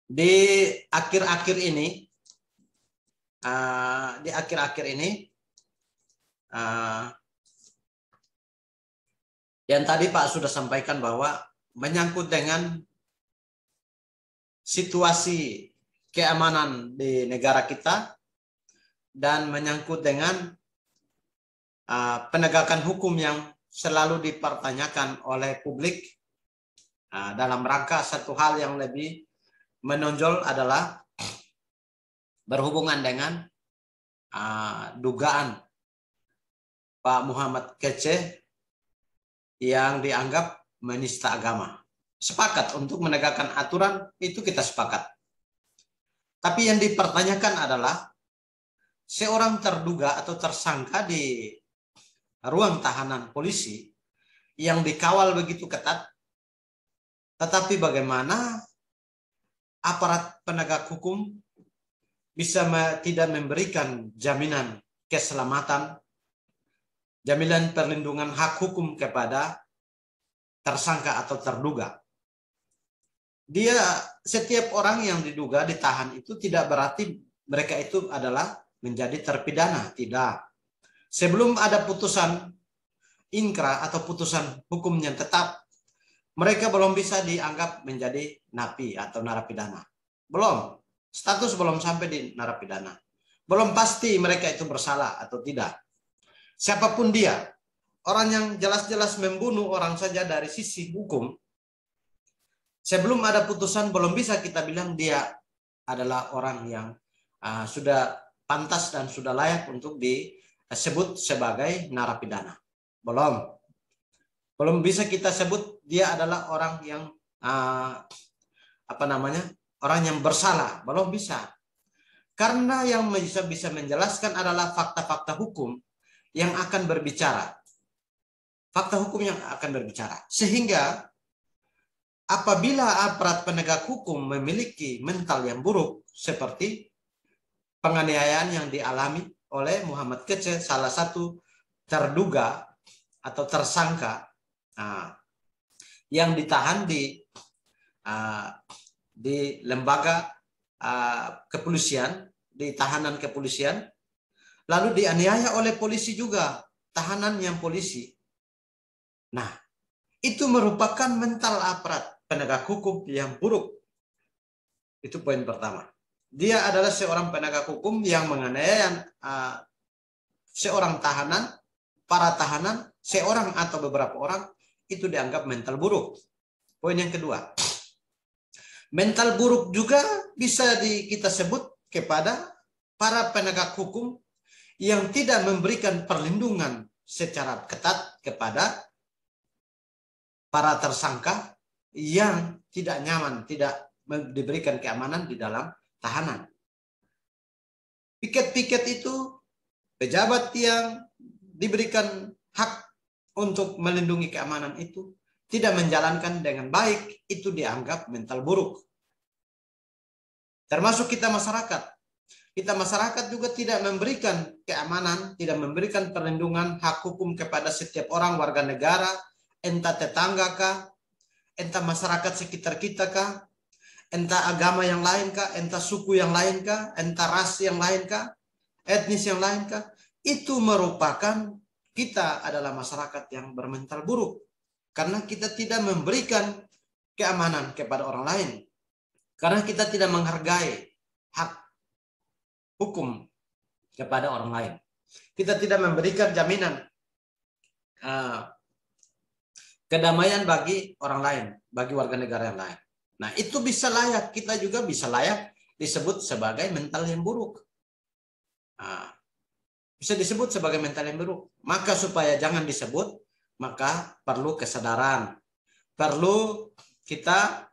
Di akhir-akhir ini, yang tadi Pak sudah sampaikan bahwa menyangkut dengan situasi keamanan di negara kita dan menyangkut dengan penegakan hukum yang selalu dipertanyakan oleh publik dalam rangka satu hal yang lebih menonjol adalah berhubungan dengan dugaan Pak Muhammad Kece yang dianggap menista agama. Sepakat untuk menegakkan aturan, itu kita sepakat. Tapi yang dipertanyakan adalah seorang terduga atau tersangka di ruang tahanan polisi yang dikawal begitu ketat, tetapi bagaimana aparat penegak hukum bisa tidak memberikan jaminan keselamatan, jaminan perlindungan hak hukum kepada tersangka atau terduga. Dia, setiap orang yang diduga ditahan itu tidak berarti mereka itu adalah menjadi terpidana, tidak. Sebelum ada putusan inkra atau putusan hukum yang tetap, mereka belum bisa dianggap menjadi napi atau narapidana. Belum, status belum sampai di narapidana. Belum pasti mereka itu bersalah atau tidak. Siapapun dia, orang yang jelas-jelas membunuh orang saja dari sisi hukum, sebelum ada putusan belum bisa kita bilang dia adalah orang yang sudah pantas dan sudah layak untuk disebut sebagai narapidana. Belum bisa kita sebut dia adalah orang yang orang yang bersalah, belum bisa. Karena yang bisa menjelaskan adalah fakta-fakta hukum yang akan berbicara. Fakta hukum yang akan berbicara. Sehingga apabila aparat penegak hukum memiliki mental yang buruk seperti penganiayaan yang dialami oleh Muhammad Kece, salah satu terduga atau tersangka yang ditahan di lembaga kepolisian, di tahanan kepolisian, lalu dianiaya oleh polisi juga, tahanan yang polisi. Nah, itu merupakan mental aparat penegak hukum yang buruk. Itu poin pertama. Dia adalah seorang penegak hukum yang menganiaya seorang tahanan, para tahanan, seorang atau beberapa orang, itu dianggap mental buruk. Poin yang kedua, mental buruk juga bisa kita sebut kepada para penegak hukum yang tidak memberikan perlindungan secara ketat kepada para tersangka yang tidak nyaman, tidak diberikan keamanan di dalam tahanan. Piket-piket itu pejabat yang diberikan hak untuk melindungi keamanan itu tidak menjalankan dengan baik, itu dianggap mental buruk. Termasuk kita masyarakat. Kita masyarakat juga tidak memberikan keamanan, tidak memberikan perlindungan hak hukum kepada setiap orang warga negara, entah tetangga kah, entah masyarakat sekitar kita kah, entah agama yang lain kah, entah suku yang lain kah, entah ras yang lain kah, etnis yang lain kah. Itu merupakan kita adalah masyarakat yang bermental buruk. Karena kita tidak memberikan keamanan kepada orang lain. Karena kita tidak menghargai hak hukum kepada orang lain. Kita tidak memberikan jaminan kedamaian bagi orang lain, bagi warga negara yang lain. Nah, itu bisa layak, kita juga bisa layak disebut sebagai mental yang buruk. Bisa disebut sebagai mental yang buruk. Maka supaya jangan disebut, maka perlu kesadaran. Perlu kita,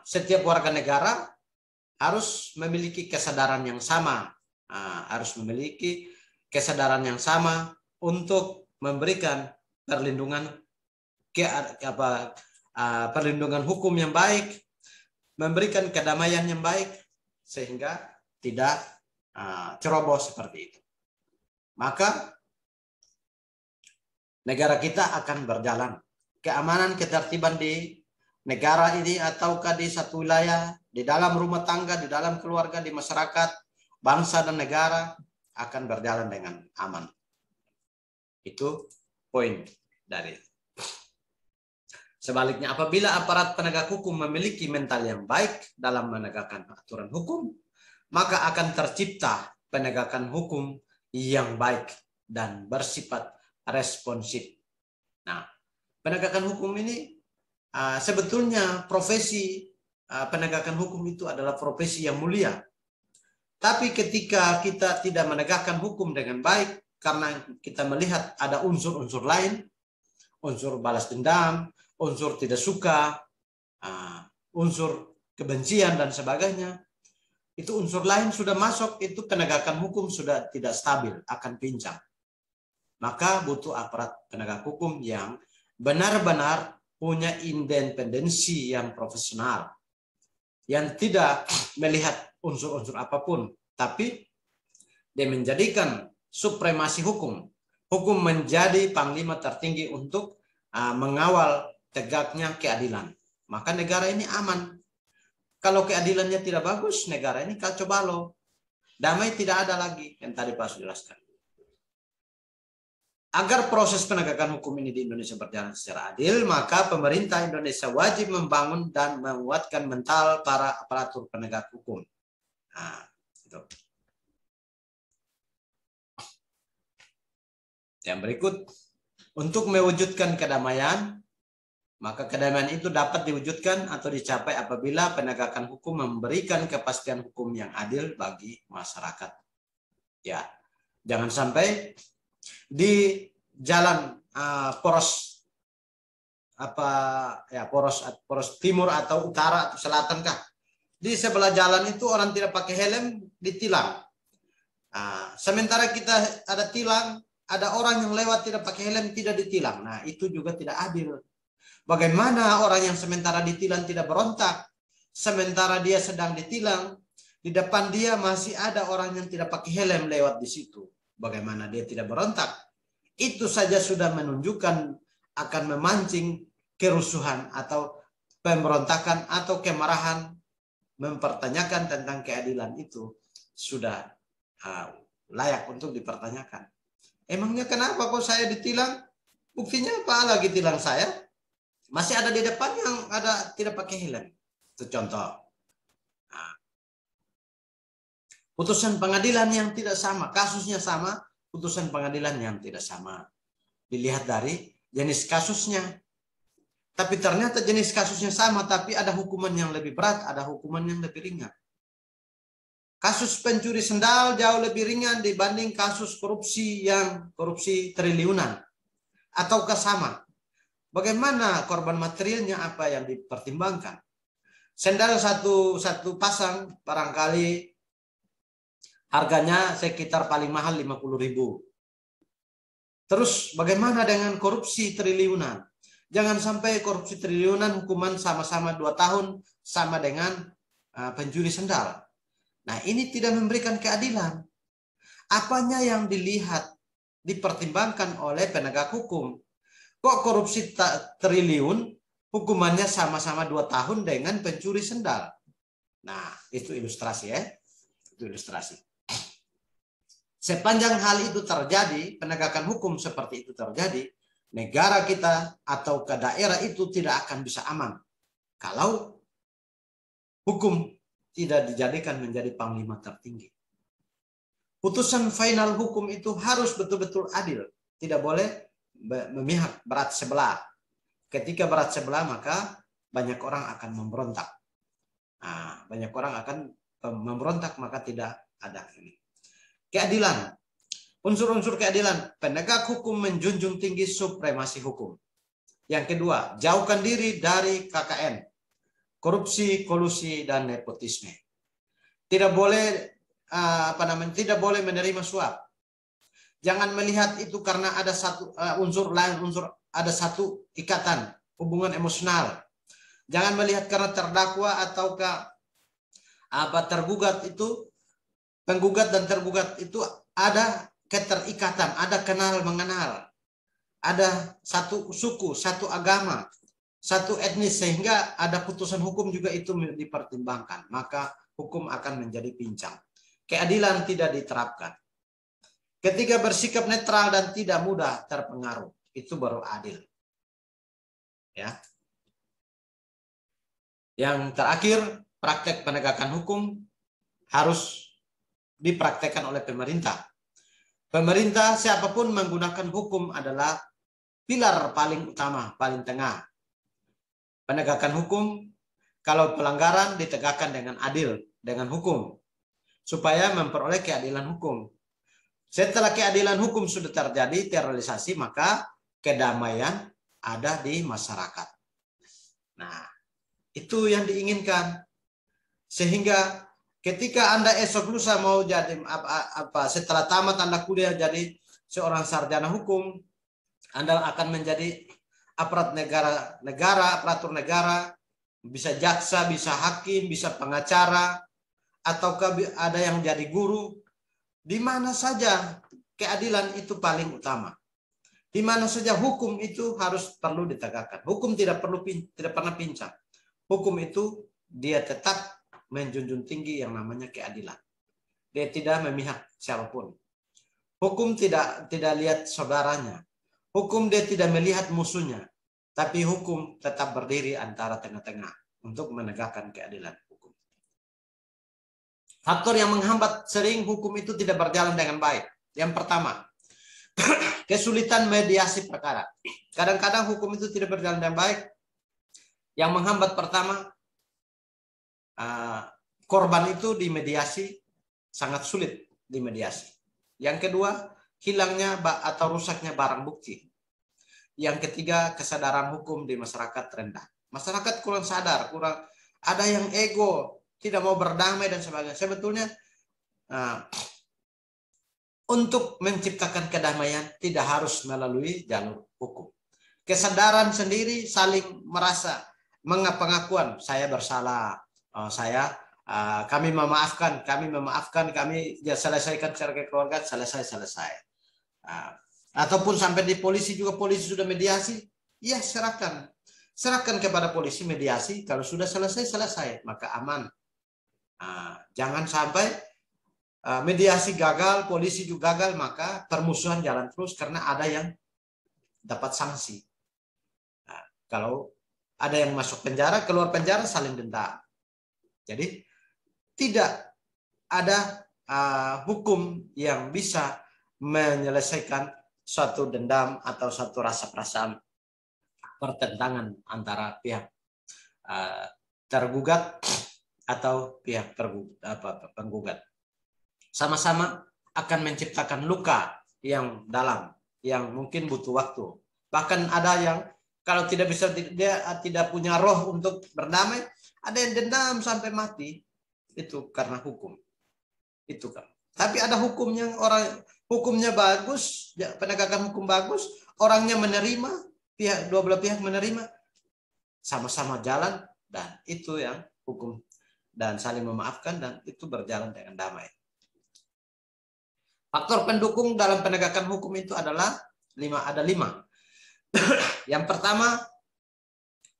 setiap warga negara harus memiliki kesadaran yang sama. Harus memiliki kesadaran yang sama untuk memberikan perlindungan perlindungan hukum yang baik memberikan kedamaian yang baik sehingga tidak ceroboh seperti itu. Maka negara kita akan berjalan. Keamanan, ketertiban di negara ini ataukah di satu wilayah, di dalam rumah tangga, di dalam keluarga, di masyarakat, bangsa dan negara akan berjalan dengan aman. Itu poin dari. Sebaliknya, apabila aparat penegak hukum memiliki mental yang baik dalam menegakkan aturan hukum, maka akan tercipta penegakan hukum yang baik dan bersifat responsif. Nah, penegakan hukum ini sebetulnya profesi penegakan hukum itu adalah profesi yang mulia. Tapi ketika kita tidak menegakkan hukum dengan baik, karena kita melihat ada unsur-unsur lain, unsur balas dendam, unsur tidak suka, unsur kebencian dan sebagainya, itu unsur lain sudah masuk, itu penegakan hukum sudah tidak stabil, akan pincang. Maka butuh aparat penegak hukum yang benar-benar punya independensi yang profesional, yang tidak melihat unsur-unsur apapun, tapi dia menjadikan supremasi hukum. Hukum menjadi panglima tertinggi untuk mengawal tegaknya keadilan. Maka negara ini aman. Kalau keadilannya tidak bagus, negara ini kacau balau. Damai tidak ada lagi, yang tadi Pak jelaskan. Agar proses penegakan hukum ini di Indonesia berjalan secara adil, maka pemerintah Indonesia wajib membangun dan menguatkan mental para aparatur penegak hukum. Nah, itu. Yang berikut, untuk mewujudkan kedamaian, maka kedamaian itu dapat diwujudkan atau dicapai apabila penegakan hukum memberikan kepastian hukum yang adil bagi masyarakat. Ya, jangan sampai di jalan poros poros timur atau utara atau selatan kah, di sebelah jalan itu orang tidak pakai helm ditilang. Sementara kita ada tilang, ada orang yang lewat tidak pakai helm tidak ditilang. Nah, itu juga tidak adil. Bagaimana orang yang sementara ditilang tidak berontak, sementara dia sedang ditilang, di depan dia masih ada orang yang tidak pakai helm lewat di situ. Bagaimana dia tidak berontak? Itu saja sudah menunjukkan akan memancing kerusuhan atau pemberontakan atau kemarahan, mempertanyakan tentang keadilan itu sudah layak untuk dipertanyakan. Emangnya kenapa kok saya ditilang? Buktinya apa lagi tilang saya? Masih ada di depan yang ada tidak pakai helm. Itu contoh. Putusan pengadilan yang tidak sama, kasusnya sama, putusan pengadilan yang tidak sama. Dilihat dari jenis kasusnya. Tapi ternyata jenis kasusnya sama, tapi ada hukuman yang lebih berat, ada hukuman yang lebih ringan. Kasus pencuri sendal jauh lebih ringan dibanding kasus korupsi yang korupsi triliunan. Ataukah sama? Bagaimana korban materialnya, apa yang dipertimbangkan? Sendal satu pasang barangkali harganya sekitar paling mahal 50.000. Terus bagaimana dengan korupsi triliunan? Jangan sampai korupsi triliunan hukuman sama-sama 2 tahun sama dengan pencuri sendal. Nah, ini tidak memberikan keadilan. Apanya yang dilihat, dipertimbangkan oleh penegak hukum? Kok korupsi triliun hukumannya sama-sama 2 tahun dengan pencuri sendal? Nah, itu ilustrasi ya. Itu ilustrasi. Sepanjang hal itu terjadi, penegakan hukum seperti itu terjadi, negara kita atau ke daerah itu tidak akan bisa aman kalau hukum tidak dijadikan menjadi panglima tertinggi. Putusan final hukum itu harus betul-betul adil, tidak boleh memihak berat sebelah. Ketika berat sebelah, maka banyak orang akan memberontak. Banyak orang akan memberontak, maka tidak ada ini. Keadilan. Unsur-unsur keadilan. Penegak hukum menjunjung tinggi supremasi hukum. Yang kedua, jauhkan diri dari KKN. Korupsi, kolusi, dan nepotisme. Tidak boleh tidak boleh menerima suap. Jangan melihat itu karena ada satu unsur lain, ada satu ikatan hubungan emosional. Jangan melihat karena terdakwa ataukah apa tergugat itu, penggugat dan tergugat itu ada keterikatan, ada kenal mengenal, ada satu suku, satu agama, satu etnis, sehingga ada putusan hukum juga itu dipertimbangkan. Maka hukum akan menjadi pincang. Keadilan tidak diterapkan. Ketika bersikap netral dan tidak mudah terpengaruh, itu baru adil. Ya. Yang terakhir, praktek penegakan hukum harus dipraktekkan oleh pemerintah. Pemerintah siapapun menggunakan hukum adalah pilar paling utama, paling tengah. Penegakan hukum, kalau pelanggaran ditegakkan dengan adil, dengan hukum, supaya memperoleh keadilan hukum. Setelah keadilan hukum sudah terjadi, terrealisasi, maka kedamaian ada di masyarakat. Nah, itu yang diinginkan. Sehingga ketika Anda esok lusa mau jadi setelah tamat Anda kuliah jadi seorang sarjana hukum, Anda akan menjadi aparat negara, aparatur negara, bisa jaksa, bisa hakim, bisa pengacara, ataukah ada yang jadi guru. Di mana saja keadilan itu paling utama. Di mana saja hukum itu perlu ditegakkan. Hukum tidak pernah pincang. Hukum itu dia tetap menjunjung tinggi yang namanya keadilan. Dia tidak memihak siapapun. Hukum tidak lihat saudaranya. Hukum dia tidak melihat musuhnya. Tapi hukum tetap berdiri antara tengah-tengah untuk menegakkan keadilan hukum. Faktor yang menghambat sering hukum itu tidak berjalan dengan baik. Yang pertama, kesulitan mediasi perkara. Kadang-kadang hukum itu tidak berjalan dengan baik. Yang menghambat pertama, korban itu dimediasi sangat sulit dimediasi. Yang kedua, hilangnya atau rusaknya barang bukti. Yang ketiga, kesadaran hukum di masyarakat rendah. Masyarakat kurang sadar, ada yang ego, tidak mau berdamai dan sebagainya. Sebetulnya untuk menciptakan kedamaian tidak harus melalui jalur hukum. Kesadaran sendiri, saling merasa pengakuan, saya bersalah, kami memaafkan, kami selesaikan secara keluarga, selesai. Ataupun sampai di polisi juga, polisi sudah mediasi, ya serahkan kepada polisi mediasi. Kalau sudah selesai, maka aman. Jangan sampai mediasi gagal, polisi juga gagal, maka permusuhan jalan terus karena ada yang dapat sanksi. Kalau ada yang masuk penjara, keluar penjara saling dendam. Jadi tidak ada hukum yang bisa menyelesaikan suatu dendam atau suatu rasa perasaan pertentangan antara pihak tergugat atau pihak penggugat. Sama-sama akan menciptakan luka yang dalam, yang mungkin butuh waktu. Bahkan ada yang kalau tidak bisa, dia tidak punya roh untuk berdamai, ada yang dendam sampai mati. Itu karena hukum. Itu kan. Tapi ada hukumnya bagus, penegakan hukum bagus, orangnya menerima, dua belah pihak menerima, sama-sama jalan, dan itu yang hukum dan saling memaafkan, dan itu berjalan dengan damai. Faktor pendukung dalam penegakan hukum itu adalah ada lima. Yang pertama,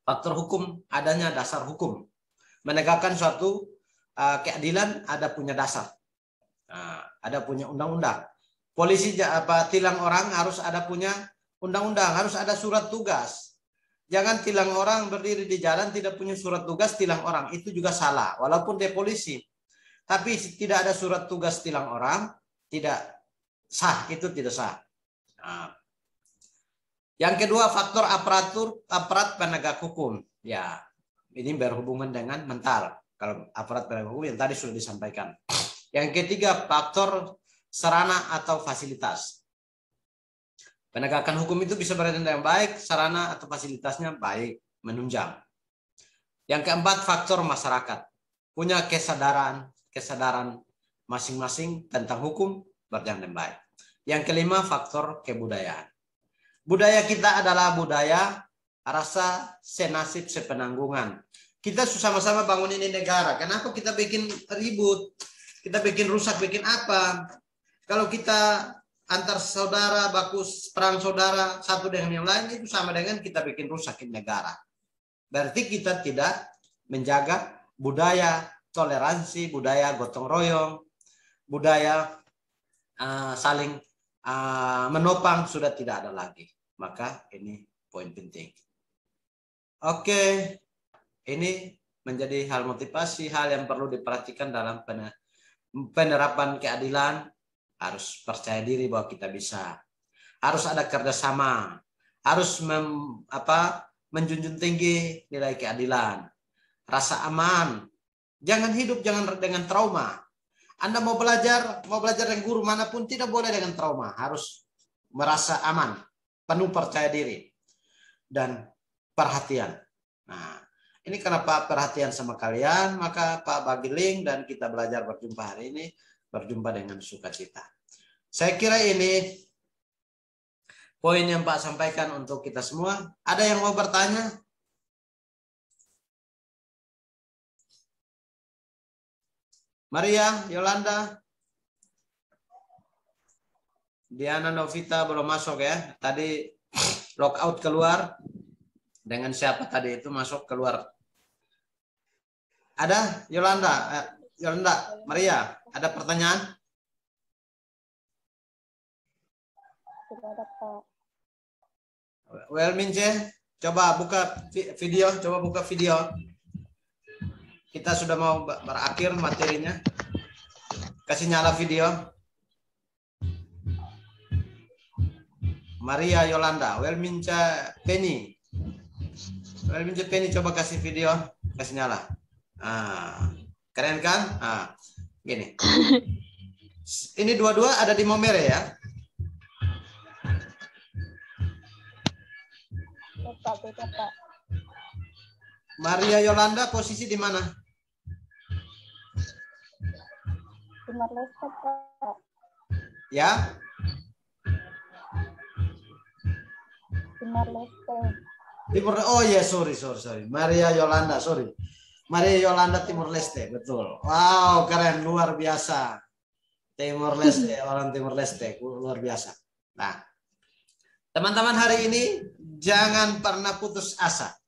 faktor hukum, adanya dasar hukum. Menegakkan suatu keadilan ada punya dasar, ada punya undang-undang. Polisi tilang orang harus ada punya undang-undang, harus ada surat tugas. Jangan tilang orang berdiri di jalan tidak punya surat tugas, tilang orang, itu juga salah. Walaupun dia polisi, tapi tidak ada surat tugas tilang orang, tidak sah, itu tidak sah. Yang kedua, faktor aparat penegak hukum. Ya, ini berhubungan dengan mental. Kalau aparat penegak hukum yang tadi sudah disampaikan. Yang ketiga, faktor sarana atau fasilitas. Penegakan hukum itu bisa berjalan dengan baik, sarana atau fasilitasnya baik, menunjang. Yang keempat, faktor masyarakat. Punya kesadaran masing-masing tentang hukum berjalan dengan baik. Yang kelima, faktor kebudayaan. Budaya kita adalah budaya rasa senasib sepenanggungan. Kita sama-sama bangun ini negara. Kenapa kita bikin ribut? Kita bikin rusak, bikin apa? Kalau kita antar saudara, bakus perang saudara satu dengan yang lain, itu sama dengan kita bikin rusakin negara. Berarti kita tidak menjaga budaya toleransi, budaya gotong royong, budaya saling menopang sudah tidak ada lagi. Maka ini poin penting. Oke, ini menjadi hal motivasi, hal yang perlu diperhatikan dalam penerapan keadilan. Harus percaya diri bahwa kita bisa. Harus ada kerjasama. Harus menjunjung tinggi nilai keadilan. Rasa aman. Jangan hidup dengan trauma. Anda mau belajar dengan guru manapun tidak boleh dengan trauma. Harus merasa aman, penuh percaya diri dan perhatian. Nah, ini kenapa perhatian sama kalian, maka Pak bagi link dan kita belajar berjumpa hari ini, berjumpa dengan sukacita. Saya kira ini poin yang Pak sampaikan untuk kita semua. Ada yang mau bertanya? Maria, Yolanda, Diana, Novita belum masuk ya. Tadi lockout keluar. Dengan siapa tadi itu masuk keluar? Ada Yolanda, Maria, ada pertanyaan? Tidak ada, Pak. Mince, coba buka video, Kita sudah mau berakhir materinya. Kasih nyala video. Maria Yolanda, Mince Penny, coba kasih video, kasih nyala. Keren kan? Gini. Ini dua-dua ada di Momere ya. Beda, Pak. Maria Yolanda posisi di mana? Timor Leste, Pak. Ya? Timor Leste. Oh ya, sorry. Maria Yolanda, sorry. Maria Yolanda Timor Leste, betul. Wow, keren, luar biasa. Timor Leste, orang Timor Leste, luar biasa. Nah, teman-teman hari ini jangan pernah putus asa.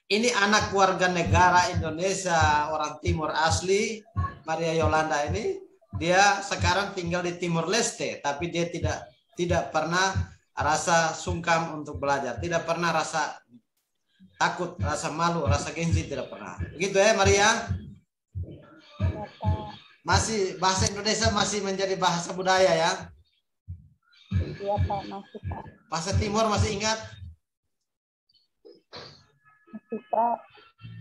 Ini anak warga negara Indonesia, orang Timur asli, Maria Yolanda ini, dia sekarang tinggal di Timor Leste, tapi dia tidak pernah rasa sungkan untuk belajar, tidak pernah rasa takut, rasa malu, rasa gengsi, tidak pernah. Begitu ya Maria? Ya, Pak. Masih bahasa Indonesia masih menjadi bahasa budaya ya? Iya, Pak, masih, Pak. Bahasa Timur masih ingat? Masih, Pak.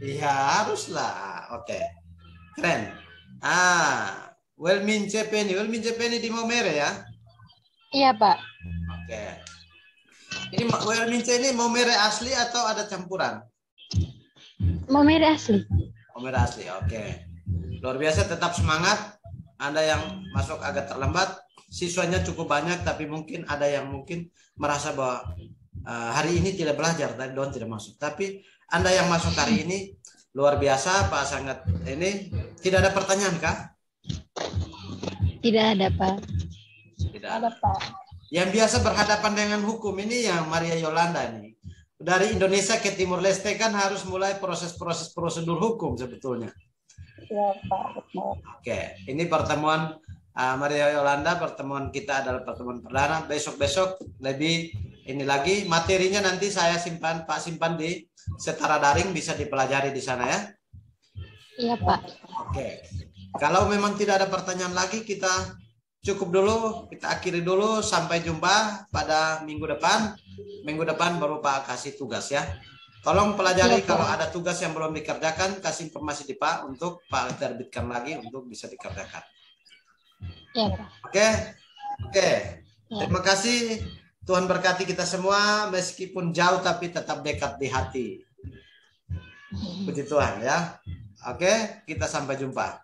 Iya, haruslah. Oke. Keren. Welmince Penny di Momere ya? Iya, Pak. Oke. Ini Welmince ini Momere asli atau ada campuran? Momere asli. Momere asli. Oke. Luar biasa, tetap semangat. Anda yang masuk agak terlambat, siswanya cukup banyak, tapi mungkin ada yang mungkin merasa bahwa hari ini tidak belajar, dan tidak masuk. Tapi Anda yang masuk hari ini luar biasa, Pak, sangat ini. Tidak ada pertanyaan kah? Tidak ada, Pak. Tidak Ada, ada. Pak. Yang biasa berhadapan dengan hukum ini yang Maria Yolanda nih. Dari Indonesia ke Timur Leste kan harus mulai proses-proses prosedur hukum sebetulnya. Iya, Pak, betul. Oke, ini pertemuan Maria Yolanda, pertemuan kita adalah pertemuan perdana. Besok-besok lebih ini lagi materinya nanti saya simpan di setara daring, bisa dipelajari di sana ya. Iya, Pak. Oke. Kalau memang tidak ada pertanyaan lagi, kita cukup dulu, kita akhiri dulu. Sampai jumpa pada minggu depan. Minggu depan baru Pak kasih tugas ya. Tolong pelajari, kalau ada tugas yang belum dikerjakan, kasih informasi di Pak untuk Pak terbitkan lagi untuk bisa dikerjakan. Iya, Pak. Oke. Terima kasih. Tuhan berkati kita semua, meskipun jauh tapi tetap dekat di hati. Puji Tuhan ya. Oke, kita sampai jumpa.